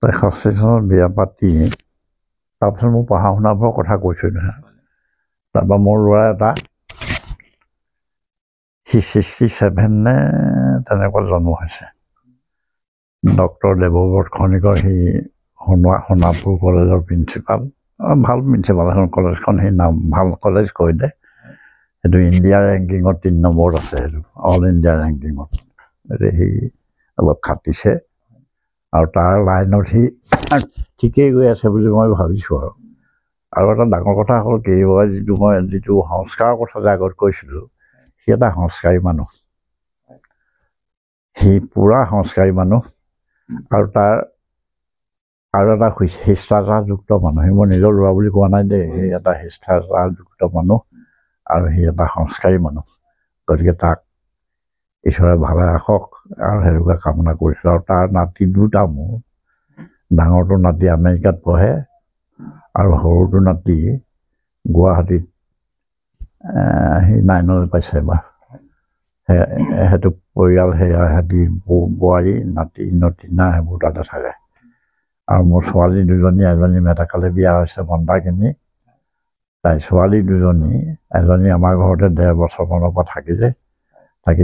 63 চনত বিয়া পাতি তাৰপিছত মোৰ পঢ়া শুনাবোৰৰ কথা কৈছোঁ নহয়। তাৰপৰা মোৰ ল'ৰা এটা 67 নে তেনেকুৱা জন্ম হৈছে। ডক্টৰ দেৱব্ৰত খনিকৰ, সি সোণাপুৰ কলেজৰ প্ৰিন্সিপাল, ভাল প্ৰিন্সিপাল। এখন কলেজখন সেই নাম ভাল কলেজ কৈ দে, সেইটো ইণ্ডিয়া ৰেংকিঙত 3 নম্বৰত আছে, সেইটো অল ইণ্ডিয়া ৰেংকিঙত। সি অলপ খাটিছে, আৰু তাৰ লাইনত সি ঠিকেই গৈ আছে বুলি মই ভাবিছোঁ। আৰু এটা ডাঙৰ কথা হ'ল কি, যিটো সংস্কাৰৰ কথা যে আগত কৈছিলোঁ, সি এটা সংস্কাৰী মানুহ, সি পুৰা সংস্কাৰী মানুহ, আৰু তাৰ আৰু এটা শিষ্টাচাৰযুক্ত মানুহ। সি মই নিজৰ ল'ৰা বুলি কোৱা নাই দেই, সি এটা শিষ্টাচাৰযুক্ত মানুহ, আৰু সি এটা সংস্কাৰী মানুহ। গতিকে তাক ঈশ্বৰে ভালে ৰাখক, আৰু সেইটোকে কামনা কৰিছোঁ। আৰু তাৰ নাতি দুটা, মোৰ ডাঙৰটো নাতি আমেৰিকাত পঢ়ে, আৰু সৰুটো নাতি গুৱাহাটীত সি 9 পাইছে এবাৰ। সেইটো পৰিয়াল, সেয়া সিহঁতি বোৱাৰী নাতি নতিনা সেইবোৰ তাতে থাকে। আৰু মোৰ ছোৱালী দুজনী, এজনী মেটাকালে বিয়া হৈছে মন্দাকিনী, তাই ছোৱালী দুজনী, এজনী আমাৰ ঘৰতে 1.5 বছৰমানৰ পৰা থাকিলে, থাকি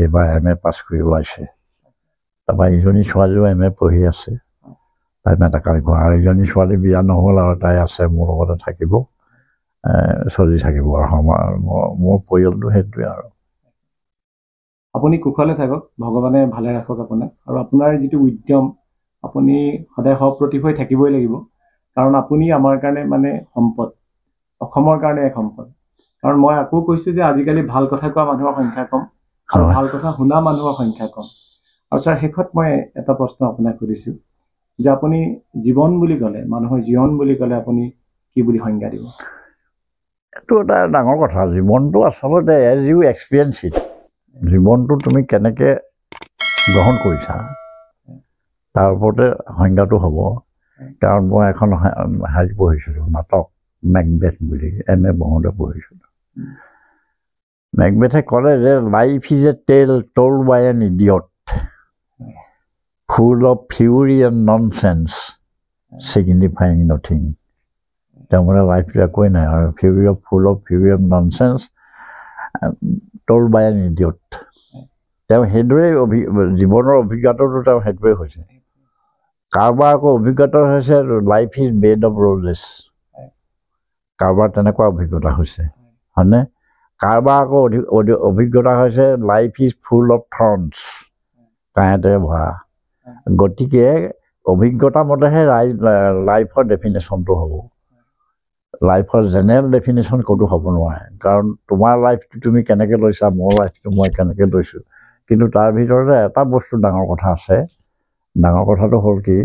এইবাৰ MA পাছ কৰি ওলাইছে। তাৰপৰা ইজনী ছোৱালীও MA পঢ়ি আছে, তাই মেটাকালি ঘৰ। আৰু ইজনী ছোৱালী বিয়া নহ'ল, আৰু তাই আছে মোৰ লগতে থাকিব, চলি থাকিব। আৰু মোৰ পৰিয়ালটো সেইটোৱে। আৰু আপুনি কুশলে থাকক, ভগৱানে ভালে ৰাখক আপোনাক। আৰু আপোনাৰ যিটো উদ্যম, আপুনি সদায় সপ্ৰতিভ হৈ থাকিবই লাগিব। কাৰণ আপুনি আমাৰ কাৰণে মানে সম্পদ, অসমৰ কাৰণে এক সম্পদ। কাৰণ মই আকৌ কৈছোঁ যে আজিকালি ভাল কথা কোৱা মানুহৰ সংখ্যা কম, আৰু ভাল কথা শুনা মানুহৰ সংখ্যা কম। আৰু ছাৰ, শেষত মই এটা প্ৰশ্ন আপোনাক সুধিছোঁ যে আপুনি জীৱন বুলি ক'লে, মানুহৰ জীৱন বুলি ক'লে আপুনি কি বুলি সংজ্ঞা দিব? এইটো এটা ডাঙৰ কথা। জীৱনটো আচলতে এজ ইউ এক্সপিৰিয়েঞ্চ ইট, জীৱনটো তুমি কেনেকৈ গ্ৰহণ কৰিছা তাৰ ওপৰতে সংজ্ঞাটো হ'ব। কাৰণ মই এখন হেৰি পঢ়িছিলোঁ, নাটক মেকবেথ বুলি, MA পঢ়োঁতে পঢ়িছিলোঁ। মেকবেথে ক'লে যে life is a tale told by an idiot, full of fury and nonsense, signifying nothing. তেওঁ মানে লাইফটো একোৱেই নাই, আৰু full of fury and nonsense told by an idiot. তেওঁ সেইদৰেই জীৱনৰ অভিজ্ঞতাটো তেওঁ সেইটোৱে হৈছে। কাৰোবাৰ আকৌ অভিজ্ঞতা হৈছে life is bed of roses, কাৰোবাৰ তেনেকুৱা অভিজ্ঞতা হৈছে, হয়নে? কাৰোবাৰ আকৌ অভিজ্ঞতা হৈছে লাইফ ইজ ফুল অফ থৰ্নছ, কাঁইটেৰে ভৰা। গতিকে অভিজ্ঞতা মতেহে লাইফৰ ডেফিনেশ্যনটো হ'ব। লাইফৰ জেনেৰেল ডেফিনেশ্যন ক'তো হ'ব নোৱাৰে। কাৰণ তোমাৰ লাইফটো তুমি কেনেকৈ লৈছা, মোৰ লাইফটো মই কেনেকৈ লৈছোঁ। কিন্তু তাৰ ভিতৰতে এটা বস্তু ডাঙৰ কথা আছে। ডাঙৰ কথাটো হ'ল কি,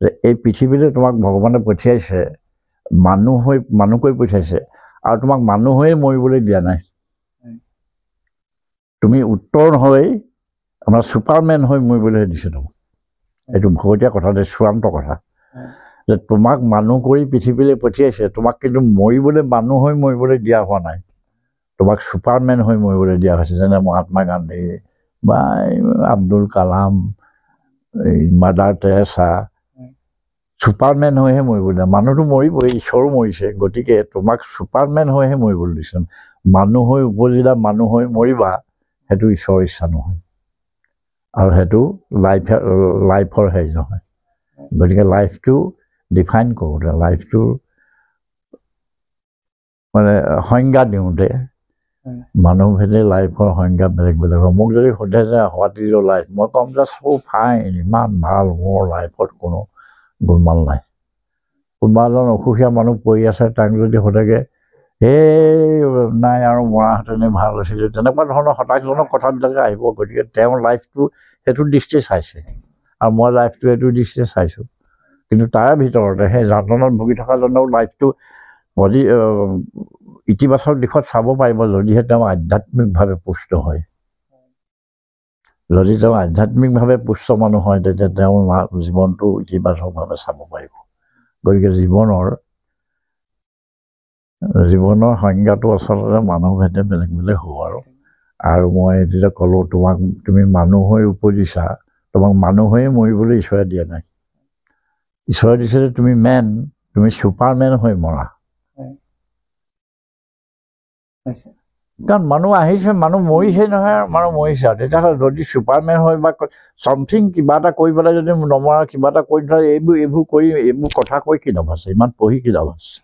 যে এই পৃথিৱীলৈ তোমাক ভগৱানে পঠিয়াইছে, মানুহকৈ পঠিয়াইছে, আৰু তোমাক মানুহ হৈয়ে মৰিবলৈ দিয়া নাই। তুমি উত্তৰ হৈ, আমাৰ ছুপাৰমেন হৈ মৰিবলৈ দিছে তোমাক। এইটো ভগতীয়া কথা, চূড়ান্ত কথা। যে তোমাক মানুহ কৰি পৃথিৱীলৈ পঠিয়াইছে, তোমাক কিন্তু মৰিবলৈ মানুহ হৈ মৰিবলৈ দিয়া হোৱা নাই, তোমাক ছুপাৰমেন হৈ মৰিবলৈ দিয়া হৈছে। যেনে মহাত্মা গান্ধী বা আব্দুল কালাম, এই মাদাৰ টেৰেছা, ছুপাৰমেন হৈহে মৰিবলৈ দিয়া। মানুহটো মৰিবই, ঈশ্বৰো মৰিছে, গতিকে তোমাক ছুপাৰমেন হৈহে মৰিবলৈ দিছে। মানুহ হৈ উপজিলা, মানুহ হৈ মৰিবা, সেইটো ঈশ্বৰৰ ইচ্ছা নহয়, আৰু সেইটো লাইফৰ হেৰি নহয়। গতিকে লাইফটো ডিফাইন কৰোঁতে, লাইফটো মানে সংজ্ঞা দিওঁতে মানুহভেদে লাইফৰ সংজ্ঞা বেলেগ বেলেগ হয়। মোক যদি সোধে যে হোৱাট ইজ ইয়ৰ লাইফ, মই ক'ম যে চ' ফাইন, ইমান ভাল, মোৰ লাইফত কোনো গোলমাল নাই। কোনোবা এজন অসুখীয়া মানুহ পৰি আছে, তাক যদি সোধেগৈ এই নাই আৰু মৰাহেঁতেনে ভাল হৈছিলে, তেনেকুৱা ধৰণৰ হতাশজনক কথাবিলাকে আহিব। গতিকে তেওঁৰ লাইফটো সেইটো দৃষ্টিয়ে চাইছে, আৰু মই লাইফটো এইটো দৃষ্টিয়ে চাইছোঁ। কিন্তু তাৰে ভিতৰতে সেই যাতনাত ভুগি থকাজনেও লাইফটো যদি ইতিবাচক দিশত চাব পাৰিব, যদিহে তেওঁ আধ্যাত্মিকভাৱে পুষ্ট হয়। যদি তেওঁ আধ্যাত্মিকভাৱে পুষ্ট মানুহ হয়, তেতিয়া তেওঁৰ জীৱনটো ইতিবাচকভাৱে চাব পাৰিব। গতিকে জীৱনৰ সংজ্ঞাটো আচলতে মানুহভেদে বেলেগ বেলেগ হ'ব। আৰু মই এতিয়া ক'লোঁ তোমাক, তুমি মানুহ হৈ উপজিছা, তোমাক মানুহ হৈয়ে মৰিবলৈ ঈশ্বৰে দিয়া নাই। ঈশ্বৰে দিছে যে তুমি মেন, তুমি ছুপাৰমেন হৈ মৰা। কাৰণ মানুহ আহিছে, মানুহ মৰিছে নহয়, আৰু মানুহ মৰিছে। আৰু তেতিয়াহ'লে যদি ছুপাৰমেন হয় বা চামথিং কিবা এটা কৰি পেলাই যদি নমৰা, কিবা এটা কৰি থয়, এইবোৰ কৰি এইবোৰ কথা কৈ কি লাভ আছে, ইমান পঢ়ি কি লাভ আছে।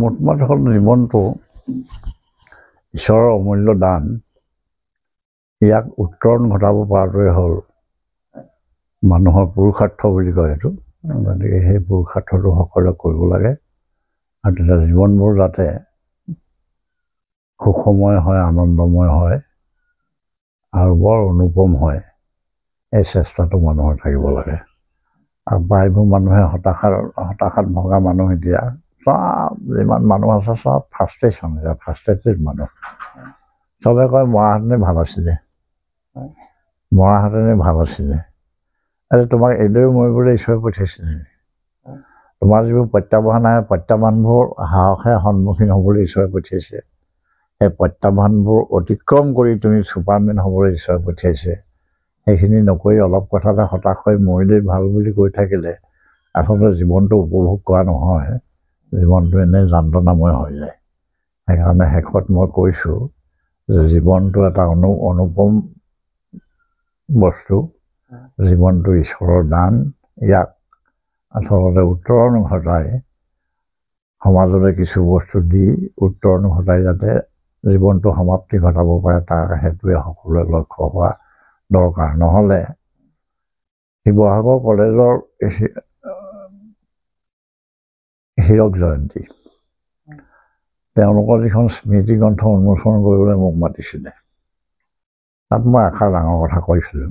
মোটামুটি হ'ল জীৱনটো ঈশ্বৰৰ অমূল্য দান, ইয়াক উত্তৰণ ঘটাব পৰাটোৱে হ'ল মানুহৰ পুৰুষাৰ্থ বুলি কয় এইটো। গতিকে সেই পুৰুষাৰ্থটো সকলোৱে কৰিব লাগে, আৰু তেতিয়া জীৱনবোৰ যাতে সুখময় হয়, আনন্দময় হয়, আৰু বৰ অনুপম হয়, এই চেষ্টাটো মানুহৰ থাকিব লাগে। আৰু প্ৰায়বোৰ মানুহে হতাশাত ভগা মানুহ এতিয়া চব যিমান মানুহ আছে চব ফ্ৰাষ্ট্ৰেটেড মানুহ। চবে কয় মৰাহেঁতেনে ভাল আছিলে, মৰাহেঁতেনে ভাল আছিলে। তোমাক এইদৰে মৰিবলৈ ঈশ্বৰে পঠিয়াইছিলে। তোমাৰ যিবোৰ প্ৰত্যাহ্বান আহে, প্ৰত্যাহ্বানবোৰ সাহসে সন্মুখীন হ'বলৈ ঈশ্বৰে পঠিয়াইছে। সেই প্ৰত্যাহ্বানবোৰ অতিক্ৰম কৰি তুমি ছুপাৰমেন হ'বলৈ ঈশ্বৰে পঠিয়াইছে। সেইখিনি নকৰি অলপ কথাতে হতাশ হৈ মৰিলেই ভাল বুলি কৈ থাকিলে আচলতে জীৱনটো উপভোগ কৰা নহয়, জীৱনটো এনেই যন্ত্ৰণাময় হৈ যায়। সেইকাৰণে শেষত মই কৈছোঁ যে জীৱনটো এটা অনুপম বস্তু, জীৱনটো ঈশ্বৰৰ দান। ইয়াক আচলতে উত্তৰণ ঘটাই, সমাজলৈ কিছু বস্তু দি উত্তৰণ ঘটাই যাতে জীৱনটো সমাপ্তি ঘটাব পাৰে, তাৰ সেইটোৱে সকলোৱে লক্ষ্য হোৱা দৰকাৰ। নহ'লে শিৱসাগৰ কলেজৰ হীৰক জয়ন্তী, তেওঁলোকৰ যিখন স্মৃতি গ্ৰন্থ উন্মোচন কৰিবলৈ মোক মাতিছিলে, তাত মই এষাৰ ডাঙৰ কথা কৈছিলোঁ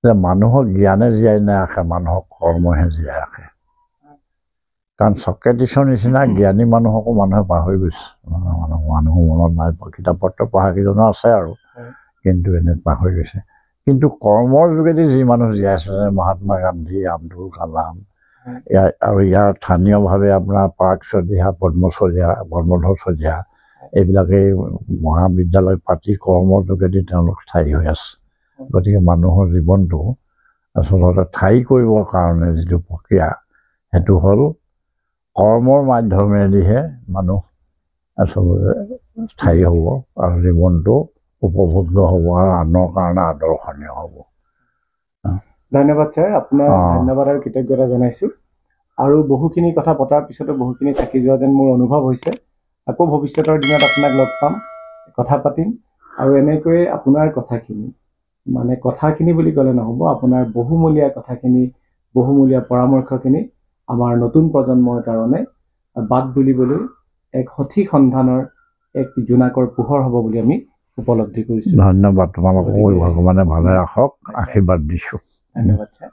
যে মানুহক জ্ঞানে জীয়াই নাৰাখে, মানুহক কৰ্মহে জীয়াই ৰাখে। কাৰণ ছক্ৰেটিছৰ নিচিনা জ্ঞানী মানুহকো মানুহে পাহৰি গৈছে। মানুহৰ মনত নাই, কিতাপ পত্ৰ পঢ়া কেইজনো আছে আৰু, কিন্তু এনেই পাহৰি গৈছে। কিন্তু কৰ্মৰ যোগেদি যি মানুহ জীয়াই আছে, যেনে মহাত্মা গান্ধী, আব্দুল কালাম, আৰু ইয়াৰ স্থানীয়ভাৱে আপোনাৰ প্ৰাক চলিহা, পদ্মধৰ চলিহা, এইবিলাকে মহাবিদ্যালয় পাতি কৰ্মৰ যোগেদি তেওঁলোক স্থায়ী হৈ আছে। গতিকে মানুহৰ জীৱনটো আচলতে স্থায়ী কৰিবৰ কাৰণে যিটো প্ৰক্ৰিয়া, সেইটো হ'ল কৰ্মৰ মাধ্যমেদিহে মানুহ আচলতে স্থায়ী হ'ব, আৰু জীৱনটো উপভোগ্য হ'ব, আৰু আনৰ কাৰণে আদৰ্শনীয় হ'ব। ধন্যবাদ ছাৰ, আপোনাক ধন্যবাদ আৰু কৃতজ্ঞতা জনাইছোঁ। আৰু বহুখিনি কথা পতাৰ পিছতো বহুখিনি থাকি যোৱা যেন মোৰ অনুভৱ হৈছে। আকৌ ভৱিষ্যতৰ দিনত আপোনাক লগ পাম, কথা পাতিম, আৰু এনেকৈয়ে আপোনাৰ কথাখিনি বুলি ক'লে নহ'ব, আপোনাৰ বহুমূলীয়া কথাখিনি, বহুমূলীয়া পৰামৰ্শখিনি আমাৰ নতুন প্ৰজন্মৰ কাৰণে বাট বুলিবলৈ এক সঠিক সন্ধানৰ এক জোনাকৰ পোহৰ হ'ব বুলি আমি উপলব্ধি কৰিছোঁ। ধন্যবাদ, তোমালোককো ভগৱানে ভালে ৰাখক, আশীৰ্বাদ দিছোঁ। ধন্যবাদ ছাৰ।